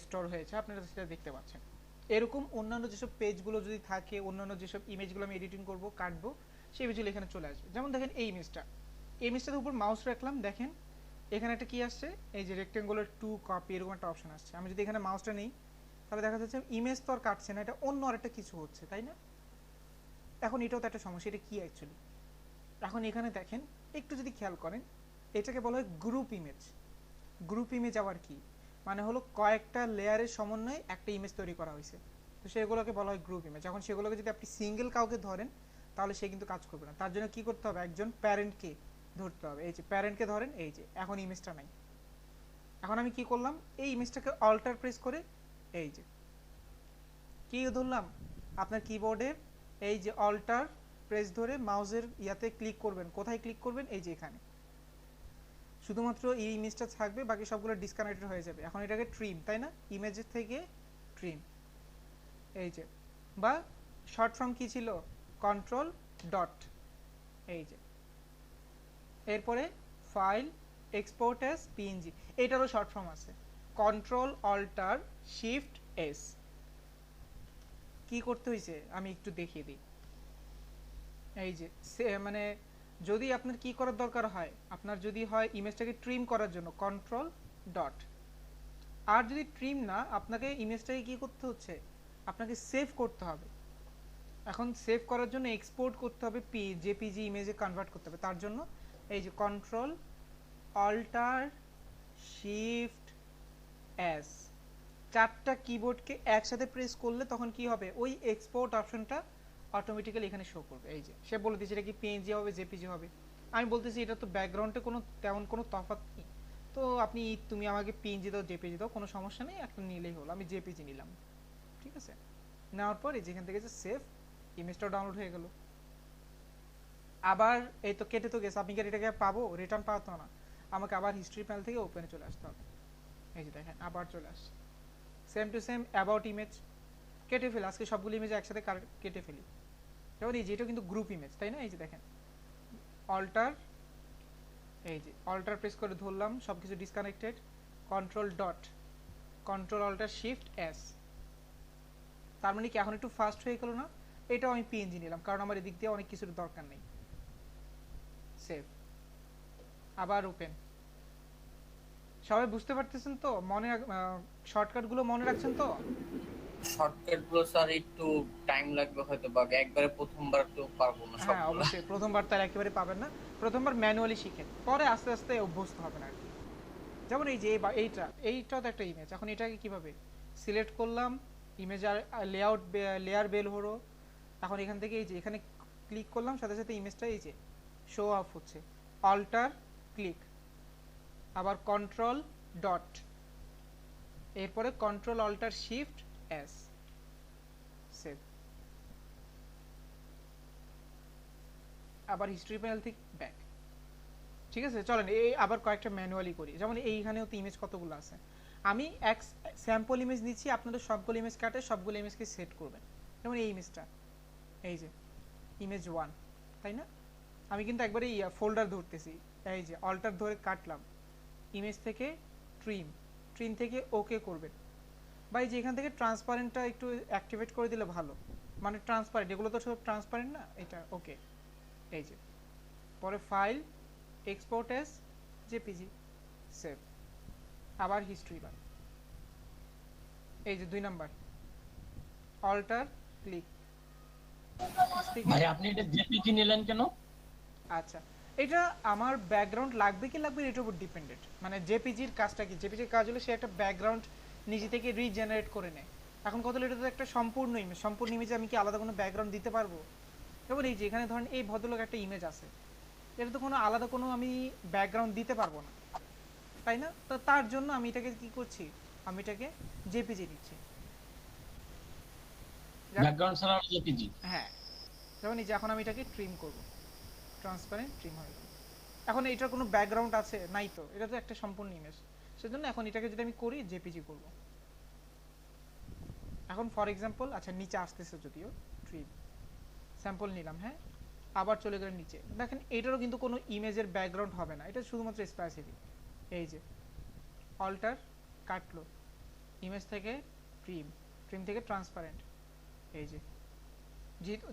স্টোর হয়েছে, আপনারা সেটা দেখতে পাচ্ছেন। এরকম অন্যান্য যেসব পেজগুলো যদি থাকে, অন্যান্য যেসব ইমেজগুলো আমি এডিটিং করব, কাটবো, সেই ইমেজগুলো এখানে চলে আসবে। যেমন দেখেন এই ইমেজটা, এই ইমেজটার উপর মাউস রাখলাম, দেখেন এখানে একটা কি আসছে? এই যে রেক্টেঙ্গুলার টু কপি, এরকম একটা অপশন আসছে। আমি যদি এখানে মাউসটা নিই, তাহলে দেখা যাচ্ছে ইমেজ তো আর কাটছে না, এটা অন্য আরেকটা কিছু হচ্ছে, তাই না? এখন এটাও তো একটা সমস্যা, এটা কি অ্যাকচুয়ালি? এখন এখানে দেখেন, একটু যদি খেয়াল করেন, এটাকে বলা হয় গ্রুপ ইমেজ। গ্রুপ ইমেজ আবার কি? মানে হলো কয়েকটা লেয়ারের সমন্বয়ে একটা ইমেজ তৈরি করা হয়েছে, তো সেগুলোকে বলা হয় গ্রুপ ইমেজ। এখন সেগুলোকে যদি আপনি সিঙ্গেল কাউকে ধরেন, তাহলে সে কিন্তু কাজ করবে না। তার জন্য কি করতে হবে? একজন প্যারেন্টকে ধরতে হবে। এই যে প্যারেন্টকে ধরেন, এই যে এখন ইমেজটা নাই। এখন আমি কি করলাম? এই ইমেজটাকে অল্টার প্রেস করে এই যে কি ধরলাম, আপনার কিবোর্ডের এই যে অল্টার প্রেস ধরে মাউসের ইয়াতে ক্লিক করবেন। কোথায় ক্লিক করবেন? এই যে এখানে। শুধুমাত্র এই ইমেজটা থাকবে, বাকি সবগুলো ডিসকানেক্টেড হয়ে যাবে। এখন এটাকে ট্রিম, তাই না? ইমেজের থেকে ট্রিম, এই যে, বা শর্ট ফর্ম কি ছিল? কন্ট্রোল ডট, এই যে। এরপরে ফাইল এক্সপোর্ট এস পিএনজি, এইটারও শর্ট ফর্ম আছে, কন্ট্রোল অল্টার শিফট এস। কি করতে হয়েছে আমি একটু দেখিয়ে দিই। এই যে মানে যদি আপনার কি করার দরকার হয়, আপনার যদি হয় ইমেজটাকে ট্রিম করার জন্য কন্ট্রোল ডট, আর যদি ট্রিম না, আপনাকে ইমেজটাকে কি করতে হচ্ছে, আপনাকে সেভ করতে হবে। এখন সেভ করার জন্য এক্সপোর্ট করতে হবে, জেপিজি ইমেজে কনভার্ট করতে হবে। তার জন্য এই যে কন্ট্রোল অল্টার শিফট এস, চারটা কিবোর্ডকে একসাথে প্রেস করলে তখন কি হবে, ওই এক্সপোর্ট অপশনটা অটোমেটিক্যালি এখানে শো করবে। এই যে সে বলে দিচ্ছে এটা কি পিএনজি হবে, জেপিজি হবে। আমি বলতেছি এটা তো ব্যাকগ্রাউন্ডে কোনো তেমন কোনো তফাৎ নেই, তো আপনি তুমি আমাকে পিএনজি দাও, জেপিজি দাও, কোনো সমস্যা নেই, একটা নিলেই হলো। আমি জেপিজি নিলাম, ঠিক আছে। নেওয়ার পর এই যেখান থেকে যে সেভ, ইমেজটাও ডাউনলোড হয়ে গেল। আবার এই তো কেটে তো গেছে, আপনি কি এটাকে পাবো? রিটার্ন পাওয়া তো না, আমাকে আবার হিস্ট্রি প্যানেল থেকে ওপেনে চলে আসতে হবে। এই যে দেখেন আবার চলে আসছে, same to same about image কেটে ফেলি। আজকে সবগুলো ইমেজ একসাথে কেটে ফেলি। যেমন এই যে এটা কিন্তু গ্রুপ ইমেজ, তাই না? এই যে দেখেন অল্টার, এই যে অল্টার প্রেস করে ধরলাম, সব কিছু disconnected, control dot, control alter shift S. তার মানে কি এখন একটু ফাস্ট হয়ে গেল না? এটাও আমি পিএনজি নিলাম, কারণ আমার এদিক দিয়ে অনেক কিছুর দরকার নেই। সেভ, আবার ওপেন। সবাই বুঝতে পারতেছেন তো? মনে শর্টকাটগুলো মনে রাখছেন তো? শর্টকাট গুলো স্যার একটু টাইম লাগবে হয়তো, বা একবারে প্রথমবার তো পারবো না হ্যাঁ সবগুলো। অবশ্যই, প্রথমবার তার একেবারে পাবেন না, প্রথমবার ম্যানুয়ালি শিখেন, পরে আস্তে আস্তে অভ্যস্ত হবেন আর কি। যেমন এই যে এইটাও তো একটা ইমেজ। এখন এটাকে কিভাবে সিলেক্ট করলাম, ইমেজ আর লেআউট, লেয়ার বেল হলো। এখন এখান থেকে এই যে এখানে ক্লিক করলাম, সাথে সাথে ইমেজটা এই যে শো অফ হচ্ছে। অল্টার ক্লিক, আবার কন্ট্রোল ডট, এরপরে control alter shift S, save. আবার হিস্ট্রি প্যানেল থেকে ব্যাক। ঠিক আছে, চলেন এই আবার কয়েকটা ম্যানুয়ালি করি। যেমন এইখানেও তো ইমেজ কতগুলো আছে, আমি এক স্যাম্পল ইমেজ নিচ্ছি, আপনাদের সবগুলো ইমেজ কাটে সবগুলো ইমেজকে সেট করবেন। যেমন এই ইমেজটা, এই যে ইমেজ 1, তাই না? আমি কিন্তু একবারে ফোল্ডার ধরতেছি, এই যে অল্টার ধরে কাটলাম, ইমেজ থেকে ট্রিম, ট্রিম থেকে ওকে করবেন। বা এই যে এখান থেকে ট্রান্সপারেন্টটা একটু অ্যাক্টিভেট করে দিলে ভালো, মানে ট্রান্সপারেন্ট, এগুলো তো সব ট্রান্সপারেন্ট না, এটা ওকে। এই যে পরে file export S JPG, save. আবার হিস্ট্রি বার, এই যে 2 নাম্বার অল্টার ক্লিক, ভাই আপনি এটা জেপিজি নিলেন কেন? আচ্ছা এটা আমার ব্যাকগ্রাউন্ড লাগবে কি লাগবে এটার উপর ডিপেন্ডেন্ট। মানে জেপিজির কাজটা কি, জেপিজির কাজ হলো সে একটা ব্যাকগ্রাউন্ড নিজে থেকে রিজেনারেট করে নেয়। এখন কত হলো, এটা তো একটা সম্পূর্ণ ইমেজ, সম্পূর্ণ ইমেজে আমি কি আলাদা কোনো ব্যাকগ্রাউন্ড দিতে পারবো? এবার এই যে এখানে ধরেন এই ভদ্রলোক একটা ইমেজ আছে, এটা তো কোনো আলাদা কোনো আমি ব্যাকগ্রাউন্ড দিতে পারবো না, তাই না? তো তার জন্য আমি এটাকে কি করছি, আমি এটাকে জেপিজি নিচ্ছি। ব্যাকগ্রাউন্ড ছাড়া জেপিজি। হ্যাঁ, যেমন এই যে এখন আমি এটাকে ট্রিম করব, ট্রান্সপারেন্ট ট্রিম হয়ে গেল। এখন এটার কোনো ব্যাকগ্রাউন্ড আছে নাই, তো এটা তো একটা সম্পূর্ণ ইমেজ, সেজন্য এখন এটাকে যদি আমি করি জেপিজি করব। এখন ফর এক্সাম্পল, আচ্ছা নিচে আসতেছে যদিও, ট্রিম স্যাম্পল নিলাম, হ্যাঁ, আবার চলে গেলেন নিচে, দেখেন এটারও কিন্তু কোনো ইমেজের ব্যাকগ্রাউন্ড হবে না, এটা শুধুমাত্র স্পেসিফিক। এই যে অল্টার কাটলো, ইমেজ থেকে ট্রিম, ট্রিম থেকে ট্রান্সপারেন্ট, এই যে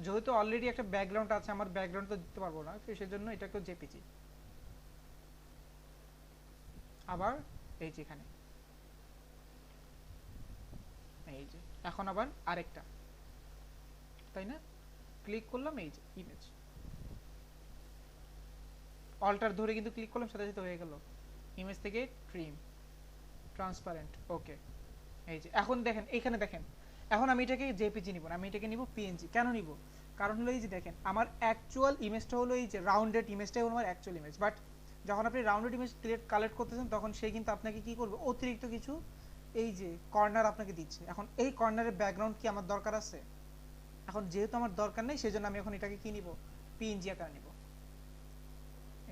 যেহেতু অলরেডি একটা ব্যাকগ্রাউন্ড আছে, আমার ব্যাকগ্রাউন্ড তো দিতে পারবো না, তো সেজন্য এটাকেও জেপিজি। আবার এই যে এখানে, এই যে এখন আবার আরেকটা, তাই না? ক্লিক করলাম, এই যে ইমেজ, অল্টার ধরে কিন্তু ক্লিক করলাম, সাথে সাথে হয়ে গেল ইমেজ থেকে ট্রিম, ট্রান্সপারেন্ট, ওকে। এই যে এখন দেখেন এখানে দেখেন, এখন আমি এটাকে জেপিজি নিব না, আমি এটাকে নিব পিএনজি। কেন নিব? কারণ হলো এই যে দেখেন আমার অ্যাকচুয়াল ইমেজটা হলো এই যে রাউন্ডেড ইমেজটাই হলো আমার অ্যাকচুয়াল ইমেজ, বাট যখন আপনি রাউন্ডেড ইমেজ কালেক্ট করতেছেন তখন সে কিন্তু আপনাকে কি করবে, অতিরিক্ত কিছু এই যে কর্নার আপনাকে দিচ্ছে। এখন এই কর্নারের ব্যাকগ্রাউন্ড কি আমার দরকার আছে? এখন যেহেতু আমার দরকার নেই সেজন্য আমি এখন এটাকে কি নিব, পিএনজি আকারে নিব।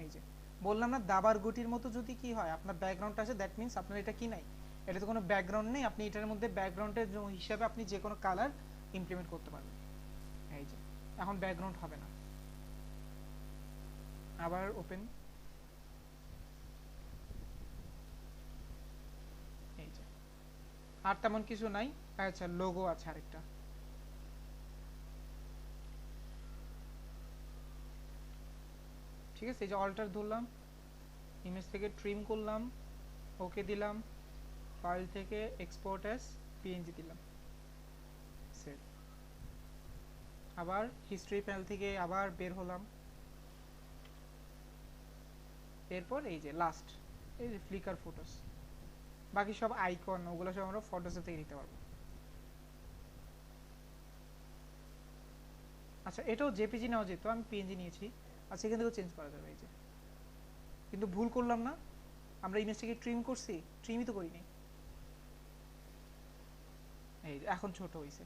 এই যে বললাম না দাবার গুটির মতো যদি কি হয় আপনার ব্যাকগ্রাউন্ড আছে, দ্যাট মিন্স আপনার এটা কি নাই, এটা তো কোনো ব্যাকগ্রাউন্ড নেই, আপনি এটার মধ্যে ব্যাকগ্রাউন্ডের হিসাবে আপনি যে কোনো কালার ইমপ্লিমেন্ট করতে পারবেন। এই যে এখন ব্যাকগ্রাউন্ড হবে না, আবার ওপেন। এই যে আর তেমন কিছু নাই। আচ্ছা লোগো আছে আরেকটা, ঠিক আছে। এই যে অল্টার ধরলাম, ইমেজ থেকে ট্রিম করলাম, ওকে দিলাম, ফাইল থেকে এক্সপোর্ট অ্যাজ পিএনজি দিলাম, সেভ। আবার হিস্ট্রি প্যানেল থেকে আবার বের হলাম, এরপর এই যে লাস্ট এই যে ফ্লিকার ফটোস, বাকি সব আইকন ওগুলো সব আমরা ফটোসে থেকে নিতে পারবো। আচ্ছা এটাও জেপিজি নেওয়া যেত, আমি পিএনজি নিয়েছি। আচ্ছা এখান থেকেও চেঞ্জ করা যাবে। এই যে কিন্তু ভুল করলাম না, আমরা ইমেজটাকে ট্রিম করছি, ট্রিমই তো করিনি। এই যে এখন ছোট হয়েছে।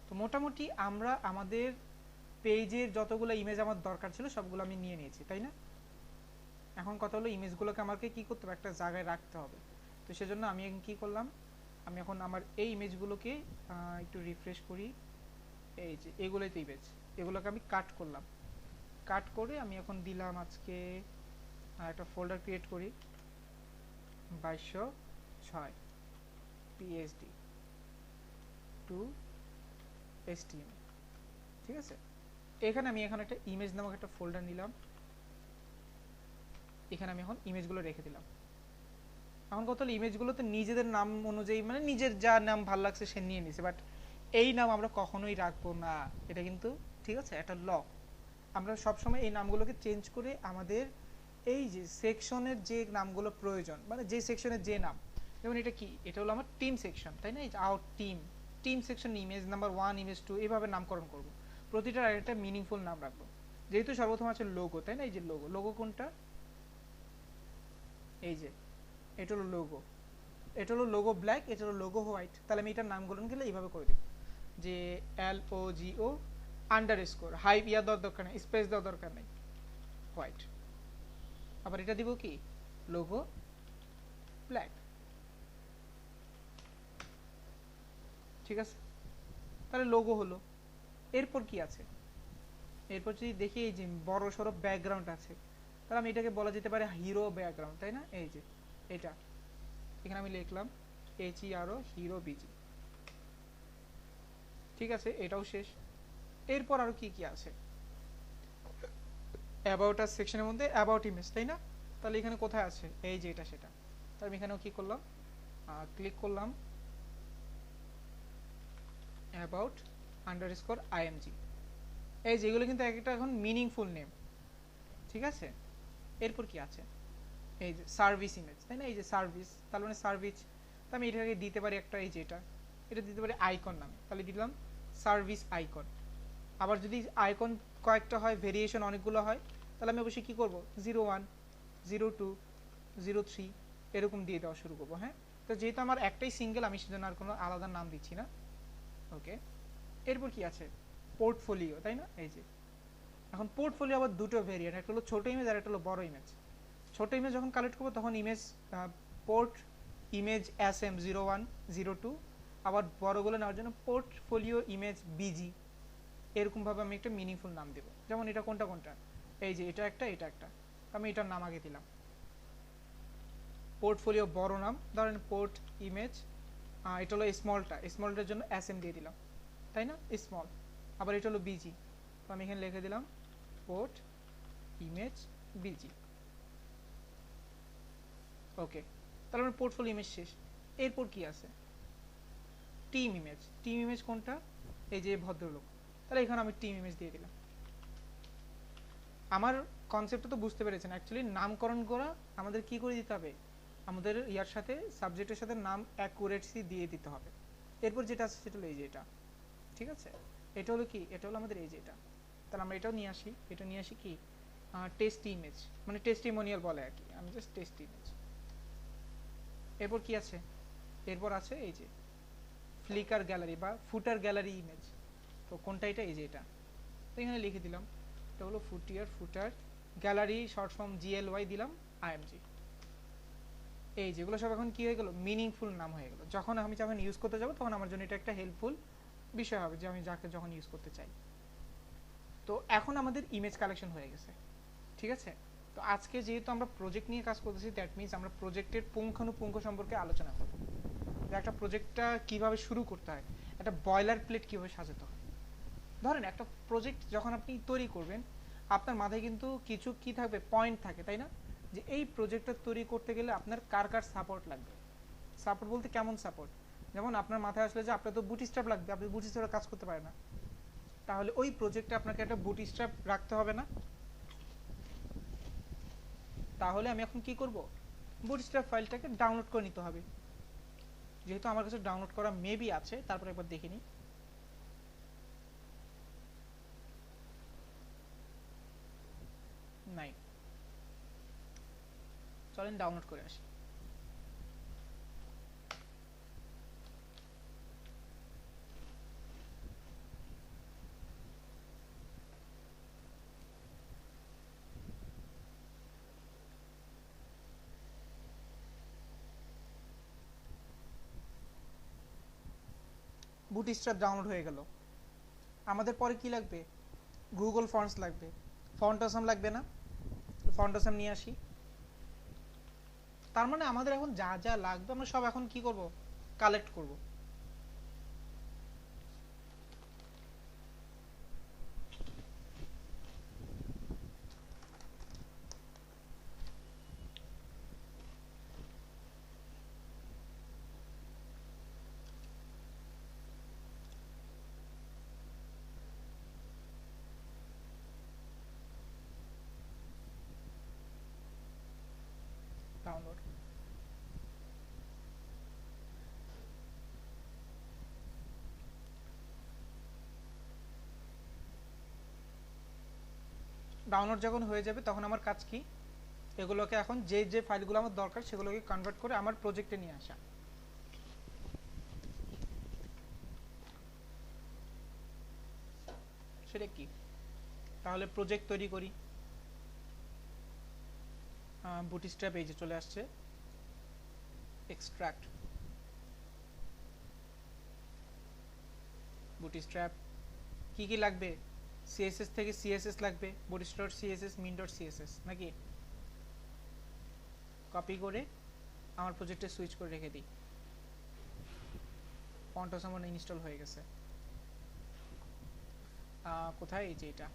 তো মোটামুটি আমরা আমাদের পেজের যতগুলো ইমেজ আমার দরকার ছিল সবগুলো আমি নিয়ে নিয়েছি, তাই না? এখন কথা হলো ইমেজগুলোকে আমাকে কি করতে হবে, একটা জায়গায় রাখতে হবে। তো সেজন্য আমি কি করলাম, আমি এখন আমার এই ইমেজগুলোকে একটু রিফ্রেশ করি। এই যে এগুলোই তো ইমেজ, এগুলোকে আমি কাট করলাম, কাট করে আমি এখন দিলাম আজকে একটা ফোল্ডার ক্রিয়েট করি 2206 পিএসডি টু এসটিএম, ঠিক আছে। এখানে আমি এখন একটা ইমেজ নামক একটা ফোল্ডার নিলাম, এখানে আমি এখন ইমেজগুলো রেখে দিলাম। এখন কত হলো ইমেজগুলো তো নিজেদের নাম অনুযায়ী মানে নিজের যা নাম ভালো লাগছে সে নিয়ে নিছে, বাট এই নাম আমরা কখনোই রাখবো না, এটা কিন্তু ঠিক আছে একটা ল। আমরা সবসময় এই নামগুলোকে চেঞ্জ করে আমাদের এই যে সেকশনের যে নামগুলো প্রয়োজন, মানে যে সেকশনের যে নাম, যেমন এটা কি, এটা হলো আমার টিম সেকশন, তাই না? এই যে out team, team section image number 1 image 2 এইভাবে নামকরণ করব, প্রতিটার একটা মিনিংফুল নাম রাখবো। যেহেতু সর্বপ্রথম আছে লোগো, তাই না? এই যে লোগো, লোগো কোনটা, এই যে এটা হলো লোগো, এটা হলো লোগো ব্ল্যাক, এটা হলো লোগো হোয়াইট। তাহলে আমি এটার নামগুলো গেলে এইভাবে করে দেব যে LOGO আন্ডারস্কোর, হাইপ ইয়া দেওয়ার দরকার নেই, স্পেস দেওয়ার দরকার নেই, হোয়াইট। আবার এটা দিব কি, লোগো ব্ল্যাক, ঠিক আছে। তাহলে লোগো হলো। এরপর কি আছে, এরপর যদি দেখি এই যে বড় সড়ো ব্যাকগ্রাউন্ড আছে, তাহলে আমি এটাকে বলা যেতে পারে হিরো ব্যাকগ্রাউন্ড, তাই না? এই যে এটা এখানে আমি লিখলাম HERO হিরো বিজি, ঠিক আছে, এটাও শেষ। এরপর আরো কি কি আছে, অ্যাবাউট আস সেকশনের মধ্যে অ্যাবাউট ইমেজ, তাই না? তাহলে এখানে কোথায় আছে, এই যে এটা সেটা। তাহলে আমি এখানেও কি করলাম, ক্লিক করলাম অ্যাবাউট আন্ডারস্কোর IMG। এই যেগুলো কিন্তু একটা এখন মিনিংফুল নেম, ঠিক আছে। এরপর কি আছে, এই যে সার্ভিস ইমেজ, তাই না? এই যে সার্ভিস, তার মানে সার্ভিস, তো আমি এটাকে দিতে পারি একটা, এই যে এটা দিতে পারি আইকন নামে, তাহলে দিলাম সার্ভিস আইকন। আবার যদি আইকন কয়েকটা হয়, ভেরিয়েশন অনেকগুলো হয়, তাহলে আমি অবশ্যই কী করবো, 01 02 03 এরকম দিয়ে দেওয়া শুরু করবো। হ্যাঁ, তো যেহেতু আমার একটাই সিঙ্গেল, আমি সেজন্য আর কোনো আলাদা নাম দিচ্ছি না। ওকে, এরপর কি আছে, পোর্টফোলিও, তাই না? এই যে এখন পোর্টফোলিও আবার দুটো ভেরিয়েন্ট, একটা হলো ছোটো ইমেজ আর একটা হলো বড় ইমেজ। ছোটো ইমেজ যখন কালেক্ট করবো তখন ইমেজ পোর্ট ইমেজ SM 01 02, আবার বড়গুলো নেওয়ার জন্য পোর্টফোলিও ইমেজ BG, এরকমভাবে আমি একটা মিনিংফুল নাম দেবো। যেমন এটা কোনটা কোনটা, এই যে এটা একটা, এটা একটা, আমি এটার নাম আগে দিলাম পোর্টফোলিও বড় নাম, ধরেন পোর্ট ইমেজ, এটা হলো স্মলটা, স্মলটার জন্য SM দিয়ে দিলাম, তাই না, স্মল। আবার এটা হলো BG, তো আমি এখানে লিখে দিলাম পোর্ট ইমেজ BG। ওকে, তাহলে আমার পোর্টফোলিও ইমেজ শেষ। এরপর কি আছে, টিম ইমেজ। টিম ইমেজ কোনটা, এই যে ভদ্রলোক, তাহলে এখানে আমি টিম ইমেজ দিয়ে দিলাম। আমার কনসেপ্টটা তো বুঝতে পেরেছেন, অ্যাকচুয়ালি নামকরণ করা আমাদের কি করে দিতে হবে, আমাদের ইয়ার সাথে সাবজেক্টের সাথে নাম অ্যাকুরেটসি দিয়ে দিতে হবে। এরপর যেটা আছে সেটা হলো এই যে এটা, ঠিক আছে। এটা হলো কি, এটা হলো আমাদের এই যে এটা, তাহলে আমরা এটাও নিয়ে আসি, এটা নিয়ে আসি কি, টেস্ট ইমেজ, মানে টেস্টিমোনিয়াল বলে আর কি, আমি জাস্ট টেস্ট ইমেজ। এরপর কি আছে, এরপর আছে এই যে ফ্লিকার গ্যালারি বা ফুটার গ্যালারি ইমেজ। তো কোনটা এটা, এই যে এটা। তো এখানে লিখে দিলাম এটা হলো ফুটার গ্যালারি, শর্ট ফর্ম GLY দিলাম IMG। এই যেগুলো সব এখন কি হয়ে গেল, মিনিংফুল নাম হয়ে গেল। যখন আমি যখন ইউজ করতে যাব তখন আমার জন্য এটা একটা হেল্পফুল বিষয় হবে যে আমি যাকে যখন ইউজ করতে চাই। তো এখন আমাদের ইমেজ কালেকশন হয়ে গেছে, ঠিক আছে। তো আজকে যেহেতু আমরা প্রজেক্ট নিয়ে কাজ করতেছি, দ্যাট মিনস আমরা প্রজেক্টের পুঙ্খানুপুঙ্খ সম্পর্কে আলোচনা করব। যে একটা প্রজেক্টটা কিভাবে শুরু করতে হয়, একটা বয়লার প্লেট কিভাবে সাজাতে হয়। ধরেন একটা প্রজেক্ট যখন আপনি তৈরি করবেন, আপনার মাথায় কিন্তু কিছু কি থাকবে, পয়েন্ট থাকে, তাই না? যে এই প্রজেক্টটা তৈরি করতে গেলে আপনার কার কার সাপোর্ট লাগবে। সাপোর্ট বলতে কেমন সাপোর্ট, যেমন আপনার মাথায় আসলে যে আপনার তো বুটস্ট্র্যাপ লাগবে, আপনি বুটস্ট্র্যাপে কাজ করতে পারেন না, তাহলে ওই প্রজেক্টে আপনাকে একটা বুটস্ট্র্যাপ রাখতে হবে না? তাহলে আমি এখন কি করব, বুটস্ট্র্যাপ ফাইলটাকে ডাউনলোড করে নিতে হবে। যেহেতু আমার কাছে ডাউনলোড করা মেবি আছে, তারপর একবার দেখে নিই। নাই, চলেন ডাউনলোড করে আসি। বুটস্ট্র্যাপ ডাউনলোড হয়ে গেল। আমাদের পরে কি লাগবে, গুগল ফন্টস লাগবে, ফন্টাসাম লাগবে না? ফন্টাসাম নিয়ে আসি। তার মানে আমাদের এখন যা যা লাগবে আমরা সব এখন কি করব, কালেক্ট করব। ডাউনলোড, ডাউনলোড যখন হয়ে যাবে তখন আমার কাজ কি, এগুলোকে এখন যে যে ফাইলগুলো আমার দরকার সেগুলোকে কনভার্ট করে আমার প্রজেক্টে নিয়ে আসা। সেটা কি, তাহলে প্রজেক্ট তৈরি করি। বুটস্ট্র্যাপ এই যে চলে আসছে, এক্সট্রাক্ট বুটস্ট্র্যাপ। কি কি লাগবে, সিএসএস থেকে সিএসএস লাগবে, বুটস্ট্র্যাপ সিএসএস, min.css নাকি। কপি করে আমার প্রজেক্টে সুইচ করে রেখে দিই। ফন্টস আমার ইনস্টল হয়ে গেছে। কোথায়, এই যে এটা।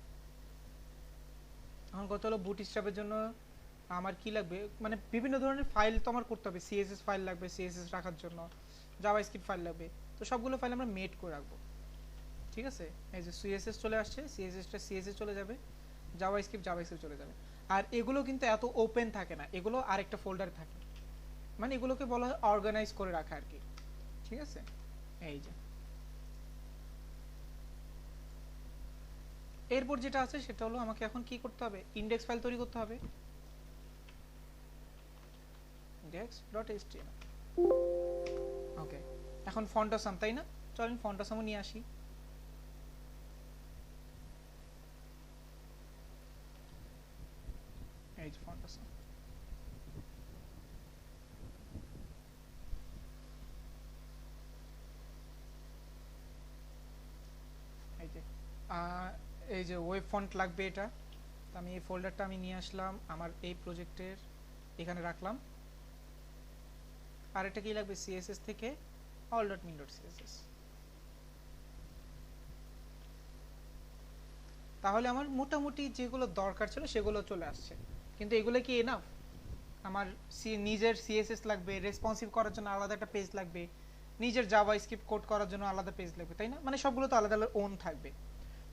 এখন কত হলো, বুটস্ট্র্যাপের জন্য আমার কি লাগবে, মানে বিভিন্ন ধরনের ফাইল তো আমার করতে হবে। সিএসএস ফাইল লাগবে সিএসএস রাখার জন্য, জাভাস্ক্রিপ্ট ফাইল লাগবে, তো সবগুলো ফাইল আমরা মেড করে রাখবো, ঠিক আছে। এই যে সিএসএস চলে আসছে, সিএসএসটা সিএসএস চলে যাবে, জাভাস্ক্রিপ্ট চলে যাবে। আর এগুলো কিন্তু এত ওপেন থাকে না, এগুলো আরেকটা ফোল্ডারে থাকে, মানে এগুলোকে বলা হয় অর্গানাইজ করে রাখা আর কি, ঠিক আছে। এই যে এরপর যেটা আছে সেটা হলো আমাকে এখন কি করতে হবে, ইনডেক্স ফাইল তৈরি করতে হবে, index.html। ওকে, এখন ফন্টাসাম, তাই না? চলেন ফন্টাসামও নিয়ে আসি। এই যে ফন্টাসাম, এই যে এই যে ওয়েব ফন্ট লাগবে এটা। তো আমি এই ফোল্ডারটা আমি নিয়ে আসলাম আমার এই প্রজেক্টের, এখানে রাখলাম। আর এটা কি লাগবে, সিএসএস থেকে all.min.css। তাহলে আমার মোটামুটি যেগুলো দরকার ছিল সেগুলো চলে আসছে। কিন্তু এগুলো কি এনাফ, আমার নিজের সিএসএস লাগবে, রেসপন্সিভ করার জন্য আলাদা একটা পেজ লাগবে, নিজের জাভাস্ক্রিপ্ট কোড করার জন্য আলাদা পেজ লাগবে, তাই না? মানে সবগুলো তো আলাদা আলাদা ওন থাকবে।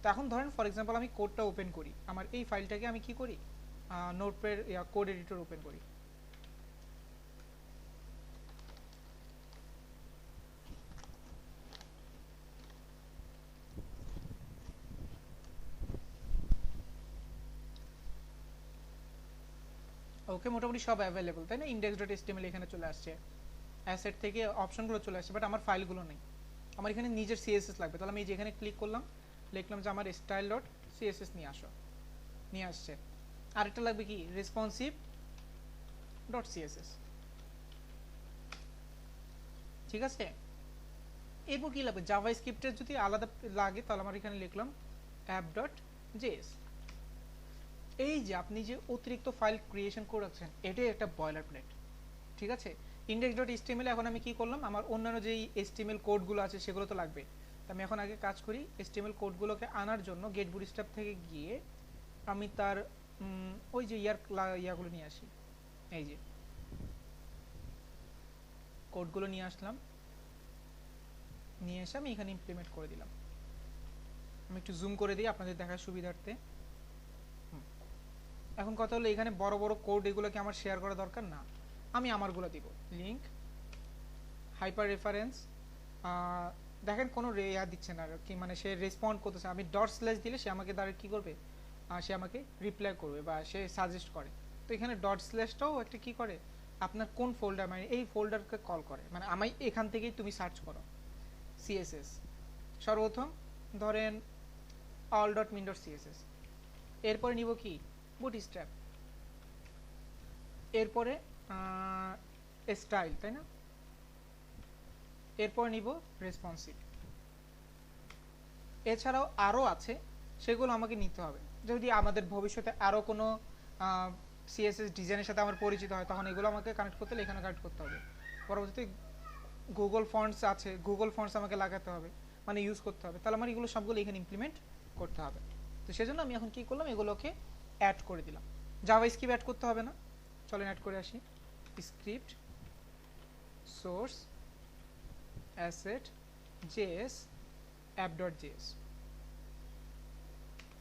তো এখন ধরেন ফর এক্সাম্পল আমি কোডটা ওপেন করি, আমার এই ফাইলটাকে আমি কি করি, নোটপ্যাড কোড এডিটর ওপেন করি। ওকে, মোটামুটি সব অ্যাভেলেবল, তাই না? index.html এখানে চলে আসছে। অ্যাসেট থেকে অপশনগুলো চলে আসছে, বাট আমার ফাইলগুলো নেই। আমার এখানে নিজের সিএসএস লাগবে। তাহলে আমি যেখানে ক্লিক করলাম, লিখলাম যে আমার স্টাইল ডট সিএসএস নিয়ে আসো, নিয়ে আসছে। আরেকটা লাগবে কি, রেসপন্সিভ ডট সিএসএস। ঠিক আছে, এরপর কি লাগবে, জাভা স্ক্রিপ্টের যদি আলাদা লাগে তাহলে আমার এখানে লিখলাম অ্যাপ ডট জেএস। এই যে আপনি যে অতিরিক্ত ফাইল ক্রিয়েশন করেছেন, এটাই একটা বয়লার প্লেট। ঠিক আছে, ইন্ডেক্স ডট এইচটিএমএল এখন আমি কি করলাম, আমার অন্যান্য যেই এইচটিএমএল কোডগুলো আছে সেগুলো তো লাগবে। তো আমি এখন আগে কাজ করি, এইচটিএমএল কোডগুলোকে আনার জন্য গেট বুটস্ট্র্যাপ থেকে গিয়ে আমি তার ওই যে ইয়াগুলো নিয়ে আসি। এই যে কোডগুলো নিয়ে আসলাম, নিয়ে এসে আমি এখানে ইমপ্লিমেন্ট করে দিলাম। আমি একটু জুম করে দিই আপনাদের দেখার সুবিধার্থে। এখন কথা হলো, এখানে বড় বড় কোড এগুলোকে আমার শেয়ার করা দরকার না, আমি আমারগুলো দিব। লিঙ্ক হাইপার রেফারেন্স, দেখেন কোনো ইয়া দিচ্ছে না কি, মানে সে রেসপন্ড করতেছে। আমি ডট স্ল্যাশ দিলে সে আমাকে দ্বারা কি করবে, সে আমাকে রিপ্লাই করবে বা সে সাজেস্ট করে। তো এখানে ডট স্ল্যাশটাও একটা কি করে, আপনার কোন ফোল্ডার, মানে এই ফোল্ডারকে কল করে, মানে আমি এখান থেকেই তুমি সার্চ করো সিএসএস। সর্বপ্রথম ধরেন all dot min dot CSS, এরপরে নিব কি বুটস্ট্র্যাপ, এরপরে স্টাইল, তাই না, এরপর নিব রেসপন্সিভ। এছাড়াও আরও আছে, সেগুলো আমাকে নিতে হবে। যদি আমাদের ভবিষ্যতে আরও কোনো সিএসএস ডিজাইনের সাথে আমার পরিচিত হয়, তখন এগুলো আমাকে কানেক্ট করতে হলে এখানে কানেক্ট করতে হবে। পরবর্তীতে গুগল ফন্টস আছে, গুগল ফন্টস আমাকে লাগাতে হবে, মানে ইউজ করতে হবে। তাহলে আমার এগুলো সবগুলো এখানে ইমপ্লিমেন্ট করতে হবে। তো সেজন্য আমি এখন কি করলাম, এগুলোকে অ্যাড করে দিলাম। জাভা স্ক্রিপ্ট অ্যাড করতে হবে না, চলেন অ্যাড করে আসি। Script source asset JS app dot JS.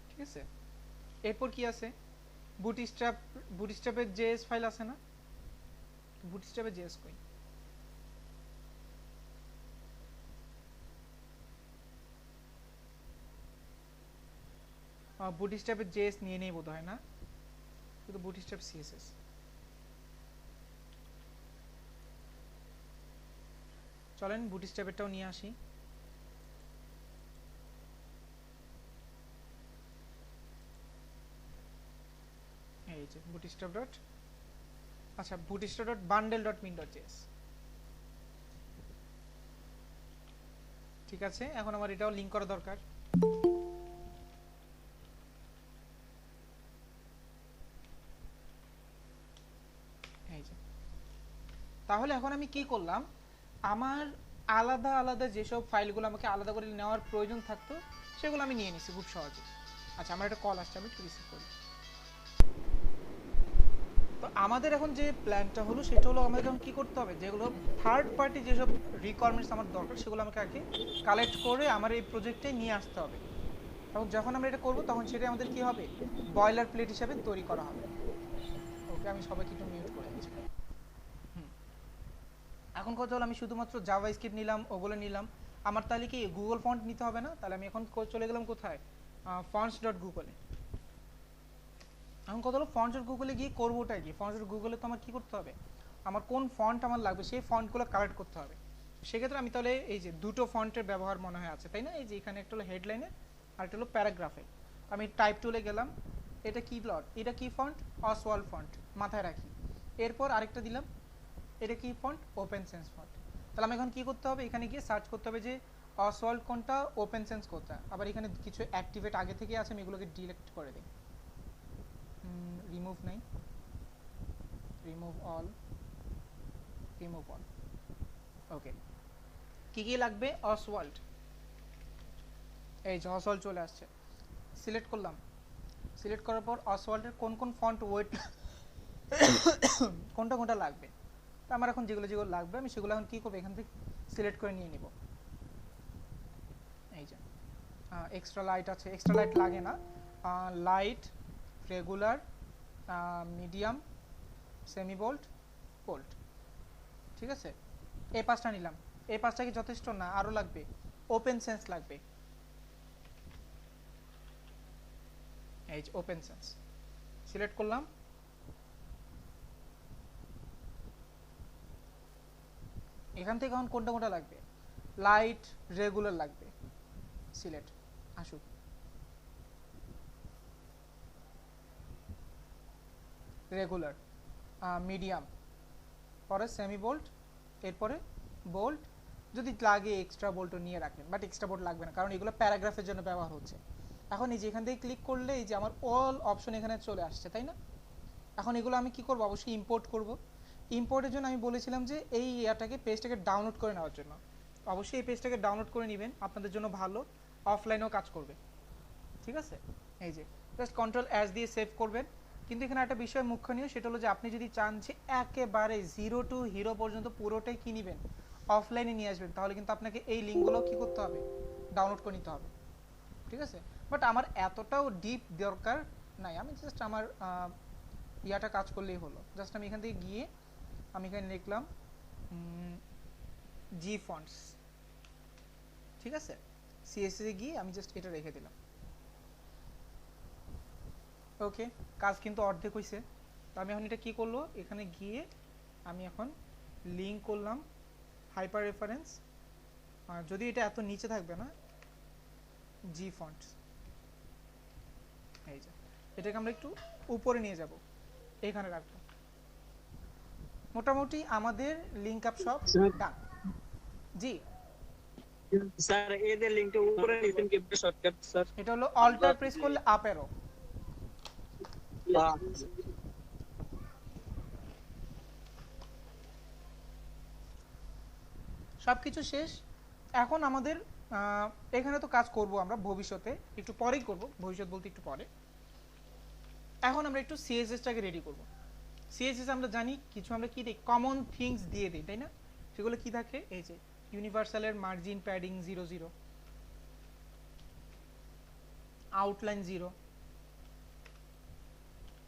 ঠিক আছে, এরপর কি আছে, বুটস্ট্র্যাপের জেএস ফাইল আছে না, বুটস্ট্র্যাপের জেএস কই, বুটস্ট্র্যাপের জেএস নিয়ে নেই বোধ হয় না, শুধু বুটস্ট্র্যাপ সিএসএস। চলেন বুটস্ট্র্যাপেরটাও নিয়ে আসি। এই যে বুটস্ট্র্যাপ ডট, আচ্ছা bootstrap dot bundle dot min dot JS. ঠিক আছে, এখন আমার এটাও লিঙ্ক করা দরকার। এই যে, তাহলে এখন আমি কি করলাম, আমার আলাদা আলাদা যেসব ফাইলগুলো আমাকে আলাদা করে নেওয়ার প্রয়োজন থাকতো সেগুলো আমি নিয়ে নিছি খুব সহজে। আচ্ছা, আমার একটা কল আসছে, আমি একটু রিসিভ করি। তো আমাদের এখন যে প্ল্যানটা হলো সেটা হলো, আমাদের এখন কি করতে হবে, যেগুলো থার্ড পার্টি যেসব রিকোয়ারমেন্টস আমার দরকার সেগুলো আমাকে আগে কালেক্ট করে আমার এই প্রজেক্টে নিয়ে আসতে হবে। এবং যখন আমরা এটা করবো তখন সেটাই আমাদের কি হবে, বয়লার প্লেট হিসাবে তৈরি করা হবে। ওকে, আমি সবাইকে একটু মিউট করে দিচ্ছি। এখন কথা হলো, আমি শুধুমাত্র জাভা স্ক্রিপ্ট নিলাম, ওগুলো নিলাম, আমার তাহলে কি গুগল ফন্ট নিতে হবে না? তাহলে আমি এখন চলে গেলাম কোথায়, ফন্টস ডট গুগলে। এখন কথা হলো, ফন্টস ডট গুগলে গিয়ে করবোটাই কি, ফন্টস ডট গুগলে তো আমার কি করতে হবে, আমার কোন ফন্ট আমার লাগবে সেই ফন্টগুলো কালেক্ট করতে হবে। সেক্ষেত্রে আমি তাহলে এই যে দুটো ফন্টের ব্যবহার মনে হয় আছে, তাই না, এই যে এখানে একটা হলো হেডলাইনে আর একটা হলো প্যারাগ্রাফে। আমি টাইপ টুলে গেলাম, এটা কি প্লট, এটা কি ফন্ট, অসওয়াল্ড ফন্ট, মাথায় রাখি। এরপর আরেকটা দিলাম, এটা কি ফন্ট, ওপেন সেন্স ফন্ট। তাহলে আমি এখন কি করতে হবে, এখানে গিয়ে সার্চ করতে হবে যে অসওয়াল্ড কোনটা, ওপেন সেন্স কোনটা। আবার এখানে কিছু অ্যাক্টিভেট আগে থেকে আছে, আমি এগুলোকে ডিলেক্ট করে দিই। রিমুভ নাই, রিমুভ অল, রিমুভ অল। ওকে, কি কি লাগবে, অসওয়াল্ড, এই যে অসওয়াল্ড চলে আসছে। সিলেক্ট করলাম, সিলেক্ট করার পর অসওয়াল্ডের কোন কোন ফন্ট ওয়েট কোনটা কোনটা লাগবে, তো আমার এখন যেগুলো যেগুলো লাগবে আমি সেগুলো এখন কী করবো, এখান থেকে সিলেক্ট করে নিয়ে নিব। এই যে এক্সট্রা লাইট আছে, এক্সট্রা লাইট লাগে না, light, regular, medium, semi bold, bold. ঠিক আছে, এই পাঁচটা নিলাম। এই পাঁচটা কি যথেষ্ট না, আরও লাগবে, ওপেন সেন্স লাগবে। এই যে ওপেন সেন্স সিলেক্ট করলাম, এখান থেকে এখন কোনটা কোনটা লাগবে, লাইট, রেগুলার লাগবে, সিলেক্ট আসুক, রেগুলার, মিডিয়াম, পরে সেমি বোল্ট, এরপরে বোল্ট, যদি লাগে এক্সট্রা বোল্টও নিয়ে রাখবেন, বাট এক্সট্রা বোল্ট লাগবে না কারণ এগুলো প্যারাগ্রাফের জন্য ব্যবহার হচ্ছে। এখন এই যে এখান থেকে ক্লিক করলে এই যে আমার অল অপশন এখানে চলে আসছে, তাই না? এখন এগুলো আমি কি করব, অবশ্যই ইম্পোর্ট করব। ইম্পোর্টের জন্য আমি বলেছিলাম যে এই পেজটাকে ডাউনলোড করে নেওয়ার জন্য, অবশ্যই এই পেজটাকে ডাউনলোড করে নেবেন, আপনাদের জন্য ভালো, অফলাইনেও কাজ করবে, ঠিক আছে? এই যে জাস্ট কন্ট্রোল এস দিয়ে সেভ করবেন। কিন্তু এখানে একটা বিষয় মুখ্যনীয়, সেটা হলো যে আপনি যদি চান যে একেবারে জিরো টু হিরো পর্যন্ত পুরোটাই কি নেবেন, অফলাইনে নিয়ে আসবেন, তাহলে কিন্তু আপনাকে এই লিঙ্কগুলো কি করতে হবে, ডাউনলোড করে নিতে হবে, ঠিক আছে? বাট আমার এতটাও ডিপ দরকার নাই, আমি জাস্ট আমার ইয়াটা কাজ করলেই হলো। জাস্ট আমি এখান থেকে গিয়ে আমি এখানে লিখলাম জি ফন্টস, ঠিক আছে? সিএসএস এ গিয়ে আমি জাস্ট এটা রেখে দিলাম। ওকে, কাজ কিন্তু অর্ধেক হয়েছে। তো আমি এখন এটা কি করলো, এখানে গিয়ে আমি এখন লিঙ্ক করলাম হাইপার রেফারেন্স, যদি এটা এত নিচে থাকবে না, জি ফন্টস, এই যে এটাকে আমরা একটু উপরে নিয়ে যাব, এখানে রাখবো। মোটামুটি আমাদের লিঙ্ক আপ সব ডান। জি স্যার এদের লিংকটা উপরে নিতেন কি শর্টকাট স্যার? এটা হলো অল্টার প্রেস করলে আপ অ্যারো। সবকিছু শেষ। এখন আমাদের এখানে তো কাজ করব আমরা ভবিষ্যতে, একটু পরেই করব, ভবিষ্যৎ বলতে একটু পরে। এখন আমরা একটু সিএসএসটাকে রেডি করব। সিএসএস আমরা জানি কিছু আমরা কি দিই, কমন থিংস দিয়ে দিই, তাই না? সেগুলো কি থাকে, এই যে ইউনিভার্সালের মার্জিন প্যাডিং 00, আউটলাইন 0,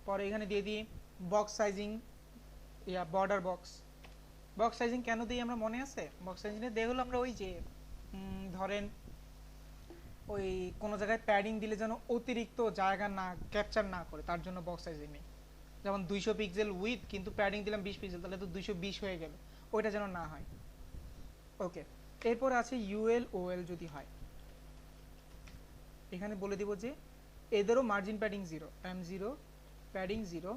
পরে এখানে দিয়ে দিই বক্স সাইজিং, ইয়া বর্ডার বক্স। বক্স সাইজিং কেন দিই আমরা মনে আছে? বক্স সাইজিংয়ে দিয়ে হলো আমরা ওই যে ধরেন ওই কোনো জায়গায় প্যাডিং দিলে যেন অতিরিক্ত জায়গা না ক্যাপচার না করে, তার জন্য বক্স সাইজিং নেই। যেমন 200 পিক্সেল উইথ কিন্তু প্যাডিং দিলাম 20 পিক্সেল, তাহলে তো 220 হয়ে গেল, ওইটা যেন না হয়। ওকে, এরপর আছে ইউএল ওএল যদি হয়, এখানে বলে দিব যে এদেরও মার্জিন প্যাডিং 0, M0 প্যাডিং 0,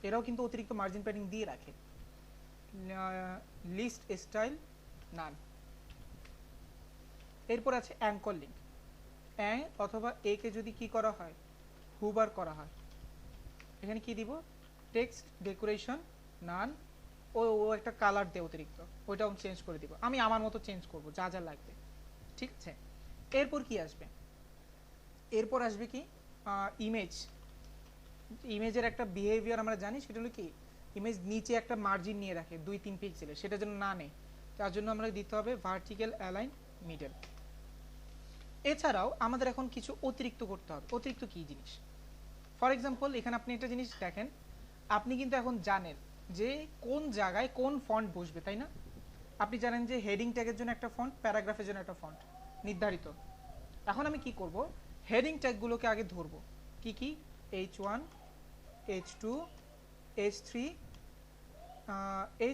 এরাও কিন্তু অতিরিক্ত মার্জিন প্যাডিং দিয়ে রাখে। লিস্ট স্টাইল নান। এরপর আছে অ্যাঙ্কর লিঙ্ক, অথবা এ কে যদি কি করা হয়, হুবার করা হয়, এখানে কি দিব, টেক্সট ডেকোরেশন নান, ও একটা কালার দেয় অতিরিক্ত, ওইটাও চেঞ্জ করে দিব, আমি আমার মতো চেঞ্জ করব যা যা লাগবে, ঠিক আছে? এরপর কি আসবে, এরপর আসবে কি ইমেজ। ইমেজের একটা বিহেভিয়ার আমরা জানি, সেটা হলো কি ইমেজ নিচে একটা মার্জিন নিয়ে রাখে 2-3 পিক্সেলের, সেটা যেন না নেই, তার জন্য আমরা দিতে হবে ভার্টিক্যাল অ্যালাইন মিডল। এছাড়াও আমাদের এখন কিছু অতিরিক্ত করতে হবে। অতিরিক্ত কি জিনিস, ফর এক্সাম্পল এখানে আপনি একটা জিনিস দেখেন, আপনি কিন্তু এখন জানেন যে কোন জায়গায় কোন ফন্ট বসবে, তাই না? আপনি জানেন যে হেডিং ট্যাগের জন্য একটা ফন্ট, প্যারাগ্রাফের জন্য একটা ফন্ট নির্ধারিত। এখন আমি কি করব, হেডিং ট্যাগগুলোকে আগে ধরবো, কি কি, H1, H2, H3,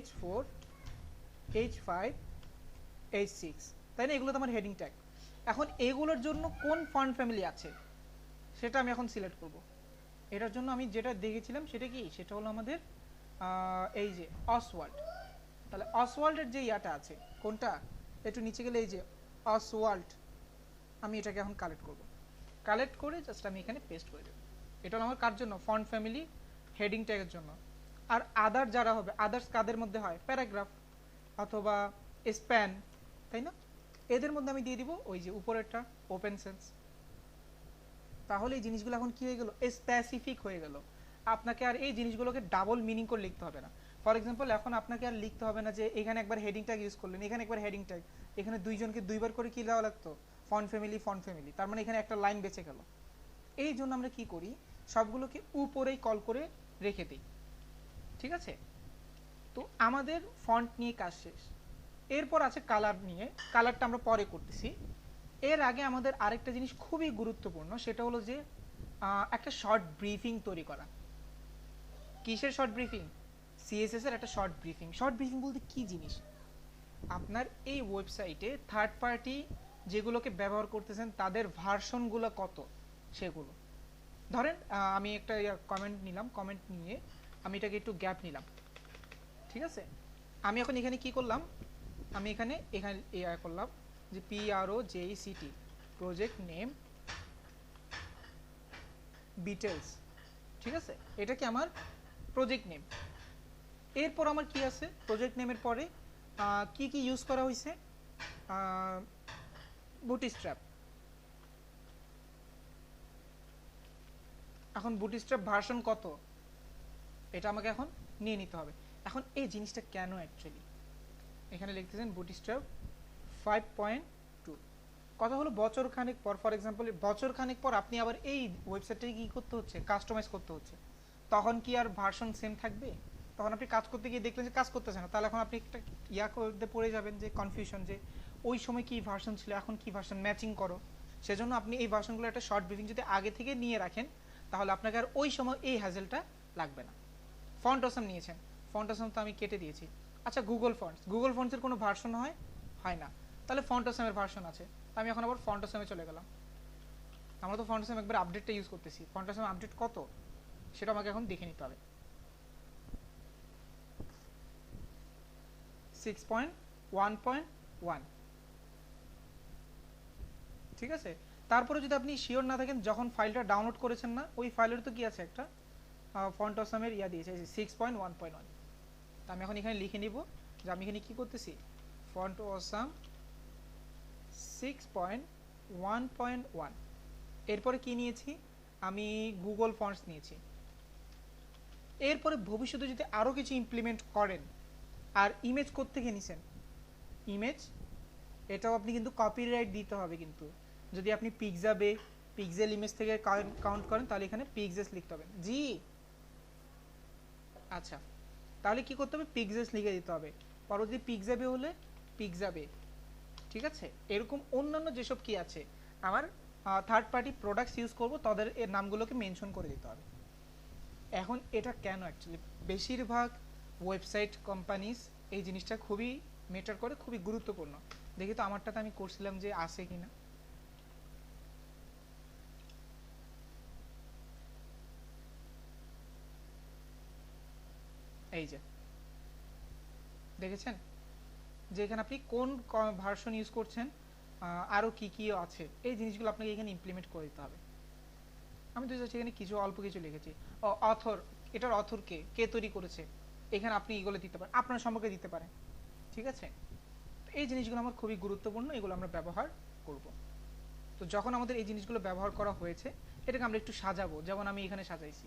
H4, H5, H6, তাই না? এগুলো তো আমার হেডিং ট্যাগ। এখন এগুলোর জন্য কোন ফন্ট ফ্যামিলি আছে সেটা আমি এখন সিলেক্ট করব। এটার জন্য আমি যেটা দেখেছিলাম সেটা কি, সেটা হলো আমাদের এই যে অসওয়াল্ড। তাহলে অসওয়াল্ডের যে ইয়াটা আছে, কোনটা, একটু নিচে গেলে এই যে অসওয়াল্ড, আমি এটাকে এখন কালেক্ট করব। কালেক্ট করে জাস্ট আমি এখানে পেস্ট করে দেব। এটা হলো আমার কার জন্য, ফন্ট ফ্যামিলি হেডিং ট্যাগের জন্য। আর আদার যারা হবে, আদার্স কাদের মধ্যে হয়, প্যারাগ্রাফ অথবা স্প্যান, তাই না? এদের মধ্যে আমি দিয়ে দিব ওই যে উপরেরটা ওপেন সেন্স। তাহলে এই জিনিসগুলো এখন কি হয়ে গেল, স্পেসিফিক হয়ে গেল। আপনাকে আর এই জিনিসগুলোকে ডাবল মিনিং করে লিখতে হবে না। ফর এক্সাম্পল এখন আপনাকে আর লিখতে হবে না যে এখানে একবার হেডিং ট্যাগ ইউজ করলেন, এখানে একবার হেডিং ট্যাগ, এখানে দুইজনকে দুইবার করে কি দেওয়া লাগতো, ফন্ট ফ্যামিলি ফন্ট ফ্যামিলি, তার মানে এখানে একটা লাইন বেঁচে গেল। এই জন্য আমরা কি করি, সবগুলোকে উপরেই কল করে রেখে দিই, ঠিক আছে? তো আমাদের ফন্ট নিয়ে কাজ শেষ। এরপর আছে কালার নিয়ে, কালারটা আমরা পরে করতেছি। এর আগে আমাদের আরেকটা জিনিস খুবই গুরুত্বপূর্ণ, সেটা হলো যে একটা শর্ট ব্রিফিং তৈরি করা। কিসের শর্ট ব্রিফিং? সিএসএস এর একটা শর্ট ব্রিফিং। শর্ট ব্রিফিং বলতে কি জিনিস, আপনার এই ওয়েবসাইটে থার্ড পার্টি যেগুলোকে ব্যবহার করতেছেন তাদের ভার্সনগুলো কত সেগুলো। ধরেন আমি একটা কমেন্ট নিলাম, কমেন্ট নিয়ে আমি এটাকে একটু গ্যাপ নিলাম, ঠিক আছে। আমি এখন এখানে কি করলাম, আমি এখানে করলাম যে PROJECT প্রজেক্ট নেম ডিটেলস, ঠিক আছে, এটা কি আমার প্রজেক্ট নেম। এরপর আমার কি আছে, প্রজেক্ট নেমের পরে কি কি ইউজ করা হয়েছে, বুটস্ট্র্যাপ। এখন বুটস্ট্র্যাপ ভার্সন কত এটা আমাকে এখন নিয়ে নিতে হবে। এখন এই জিনিসটা কেন অ্যাকচুয়ালি এখানে লিখতেছেন বুটস্ট্র্যাপ 5.2, কথা হলো বছর খানেক পর, ফর এক্সাম্পল বছর খানেক পর আপনি আবার এই ওয়েবসাইটটাকে কি করতে হচ্ছে, কাস্টমাইজ করতে হচ্ছে, তখন কি আর ভার্সন সেম থাকবে? তখন আপনি কাজ করতে গিয়ে দেখলেন যে কাজ করতেছে না, তাহলে এখন আপনি একটা করতে পড়ে যাবেন যে কনফিউশন, যে ওই সময় কি ভার্সন ছিল এখন কি ভার্সন, ম্যাচিং করো। সেজন্য আপনি এই ভার্সনগুলো একটা শর্ট ব্রিফিং যদি আগে থেকে নিয়ে রাখেন তাহলে আপনাকে আর ওই সময় এই হ্যাজেলটা লাগবে না। ফন্ট অসাম নিয়েছেন, ফন্ট অসাম তো আমি কেটে দিয়েছি। আচ্ছা গুগল ফন্টসের কোনো ভার্সন হয় না, তাহলে ফন্ট অসামের ভার্সন আছে, আমি এখন আবার ফন্ট অসামে চলে গেলাম। আমরা তো ফন্ট অসাম একবার আপডেটটা ইউজ করতেছি, ফন্ট অসাম আপডেট কত সেটা আমাকে এখন দেখে নিতে হবে। 6.1.1, ঠিক আছে। তারপরে যদি আপনি শিওর না থাকেন, যখন ফাইলটা ডাউনলোড করেছেন না ওই ফাইলের তো কি আছে একটা ফন্ট অসামের দিয়েছে 6.1.1। তো আমি এখন এখানে লিখে নিব যে আমি এখানে কি করতেছি, ফন্ট অসাম 6.1.1। এরপরে কি নিয়েছি, আমি গুগল ফন্টস নিয়েছি। এরপরে ভবিষ্যতে যদি আরো কিছু ইমপ্লিমেন্ট করেন, আর ইমেজ কোত্থেকে নিছেন, ইমেজ এটাও আপনি কিন্তু কপিরাইট দিতে হবে, কিন্তু যদি আপনি পিক্সেল ইমেজ থেকে কাউন্ট করেন তাহলে এখানে পিক্সেলস লিখতে হবে। জি আচ্ছা, তাহলে কি করতে হবে, পিক্সেলস লিখে দিতে হবে। পরবর্তী পিক্সাবে হলে পিক্সাবে, ঠিক আছে। এরকম অন্যান্য যেসব কি আছে আমার থার্ড পার্টি প্রোডাক্টস ইউজ করব তাদের এর নামগুলোকে মেনশন করে দিতে হবে। এখন এটা কেন অ্যাকচুয়ালি বেশিরভাগ ওয়েবসাইট কোম্পানিজ এই জিনিসটা খুবই ম্যাটার করে, খুবই গুরুত্বপূর্ণ। দেখি তো আমারটাতে আমি করছিলাম যে আছে কিনা, এই যে দেখেছেন যে এখানে আপনি কোন ভার্সন ইউজ করছেন, আরো কি কি আছে এই জিনিসগুলো আপনাকে এখানে ইমপ্লিমেন্ট করে দিতে হবে। আমি তো এখানে কিছু অল্প কিছু লিখেছি, অথর, এটার অথর কে তৈরি করেছে, এখানে আপনি এগুলো দিতে পারেন, আপনার সম্পর্কে দিতে পারেন, ঠিক আছে। এই জিনিসগুলো আমার খুবই গুরুত্বপূর্ণ, এগুলো আমরা ব্যবহার করব। তো যখন আমাদের এই জিনিসগুলো ব্যবহার করা হয়েছে এটাকে আমরা একটু সাজাবো, যেমন আমি এখানে সাজাইছি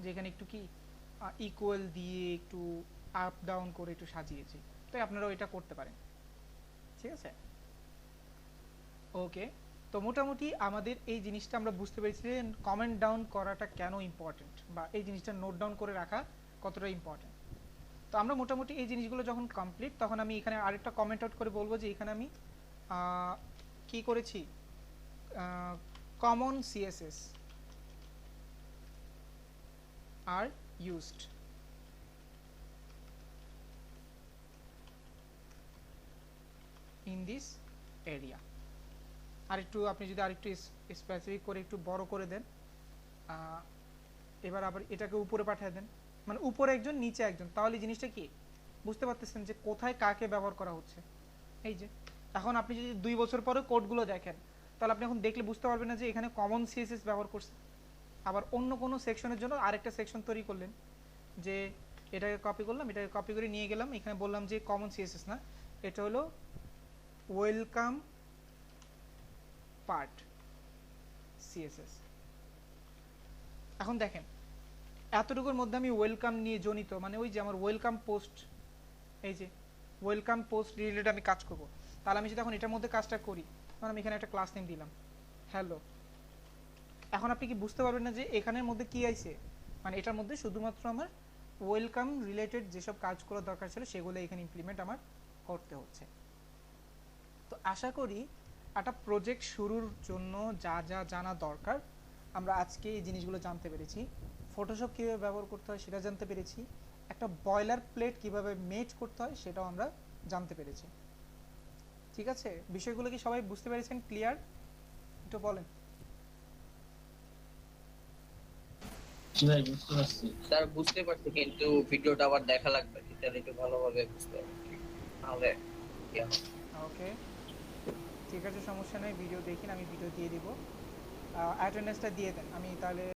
যে এখানে একটু কি ইকুয়াল দিয়ে একটু আপ ডাউন করে একটু সাজিয়েছি, তাই আপনারাও এটা করতে পারেন, ঠিক আছে। ওকে, তো মোটামুটি আমাদের এই জিনিসটা আমরা বুঝতে পেরেছি যে কমেন্ট ডাউন করাটা কেন ইম্পর্টেন্ট, বা এই জিনিসটা নোট ডাউন করে রাখা কতটা ইম্পর্টেন্ট। তো আমরা মোটামুটি এই জিনিসগুলো যখন কমপ্লিট, তখন আমি এখানে আরেকটা কমেন্ট আউট করে বলবো যে এখানে আমি কি করেছি, common CSS are used in this area. আরেকটু আপনি যদি আরেকটু স্পেসিফিক করে একটু বড় করে দেন, এবার আবার এটাকে উপরে পাঠিয়ে দেন, মানে উপরে একজন নিচে একজন, তাহলে জিনিসটা কি বুঝতে পারতেছেন যে কোথায় কাকে ব্যবহার করা হচ্ছে। এই যে এখন আপনি যদি 2 বছর পরে কোডগুলো দেখেন তাহলে আপনি এখন দেখলে বুঝতে পারবেন না যে এখানে কমন সিএসএস ব্যবহার করছে। আবার অন্য কোনো সেকশনের জন্য আরেকটা সেকশন তৈরি করলেন, যে এটাকে কপি করলাম, এটাকে কপি করে নিয়ে গেলাম, এখানে বললাম যে কমন সিএসএস না, এটা হলো ওয়েলকাম পার্ট সিএসএস। এখন দেখেন এতটুকুর মধ্যে আমি ওয়েলকাম নিয়ে জনিত, মানে ওই যে আমার ওয়েলকাম পোস্ট, এই যে ওয়েলকাম পোস্ট রিলেটেড আমি কাজ করব, তাহলে আমি যদি এখন এটার মধ্যে কাজটা করি, তখন আমি এখানে একটা ক্লাস নেম দিলাম হ্যালো। এখন আপনি কি বুঝতে পারবেন না যে এখানের মধ্যে কি আছে, মানে এটার মধ্যে শুধুমাত্র আমার ওয়েলকাম রিলেটেড যেসব কাজ করার দরকার ছিল সেগুলো এখানে ইমপ্লিমেন্ট আমার করতে হচ্ছে। তো আশা করি একটা প্রজেক্ট শুরুর জন্য যা যা জানা দরকার আমরা আজকে এই জিনিসগুলো জানতে পেরেছি। ফটোশপ কীভাবে ব্যবহার করতে হয় সেটা জানতে পেরেছি, একটা বয়লার প্লেট কীভাবে মেট করতে হয় সেটাও আমরা জানতে পেরেছি। ঠিক আছে, বিষয়গুলো কি সবাই বুঝতে পেরেছেন? ক্লিয়ার? একটু বলেন। জি ভাই, বুঝতে পারছি। স্যার বুঝতে পারছি, কিন্তু ভিডিওটা আবার দেখা লাগবে, তাহলে একটু ভালোভাবে বুঝতে পারবো, তাহলে ইয়ে হবে। ওকে, ঠিক আছে, সমস্যা নেই, ভিডিও দেখিন, আমি ভিডিও দিয়ে দিব। অ্যাটেন্ডেন্সটা দিয়ে দেন, আমি তাহলে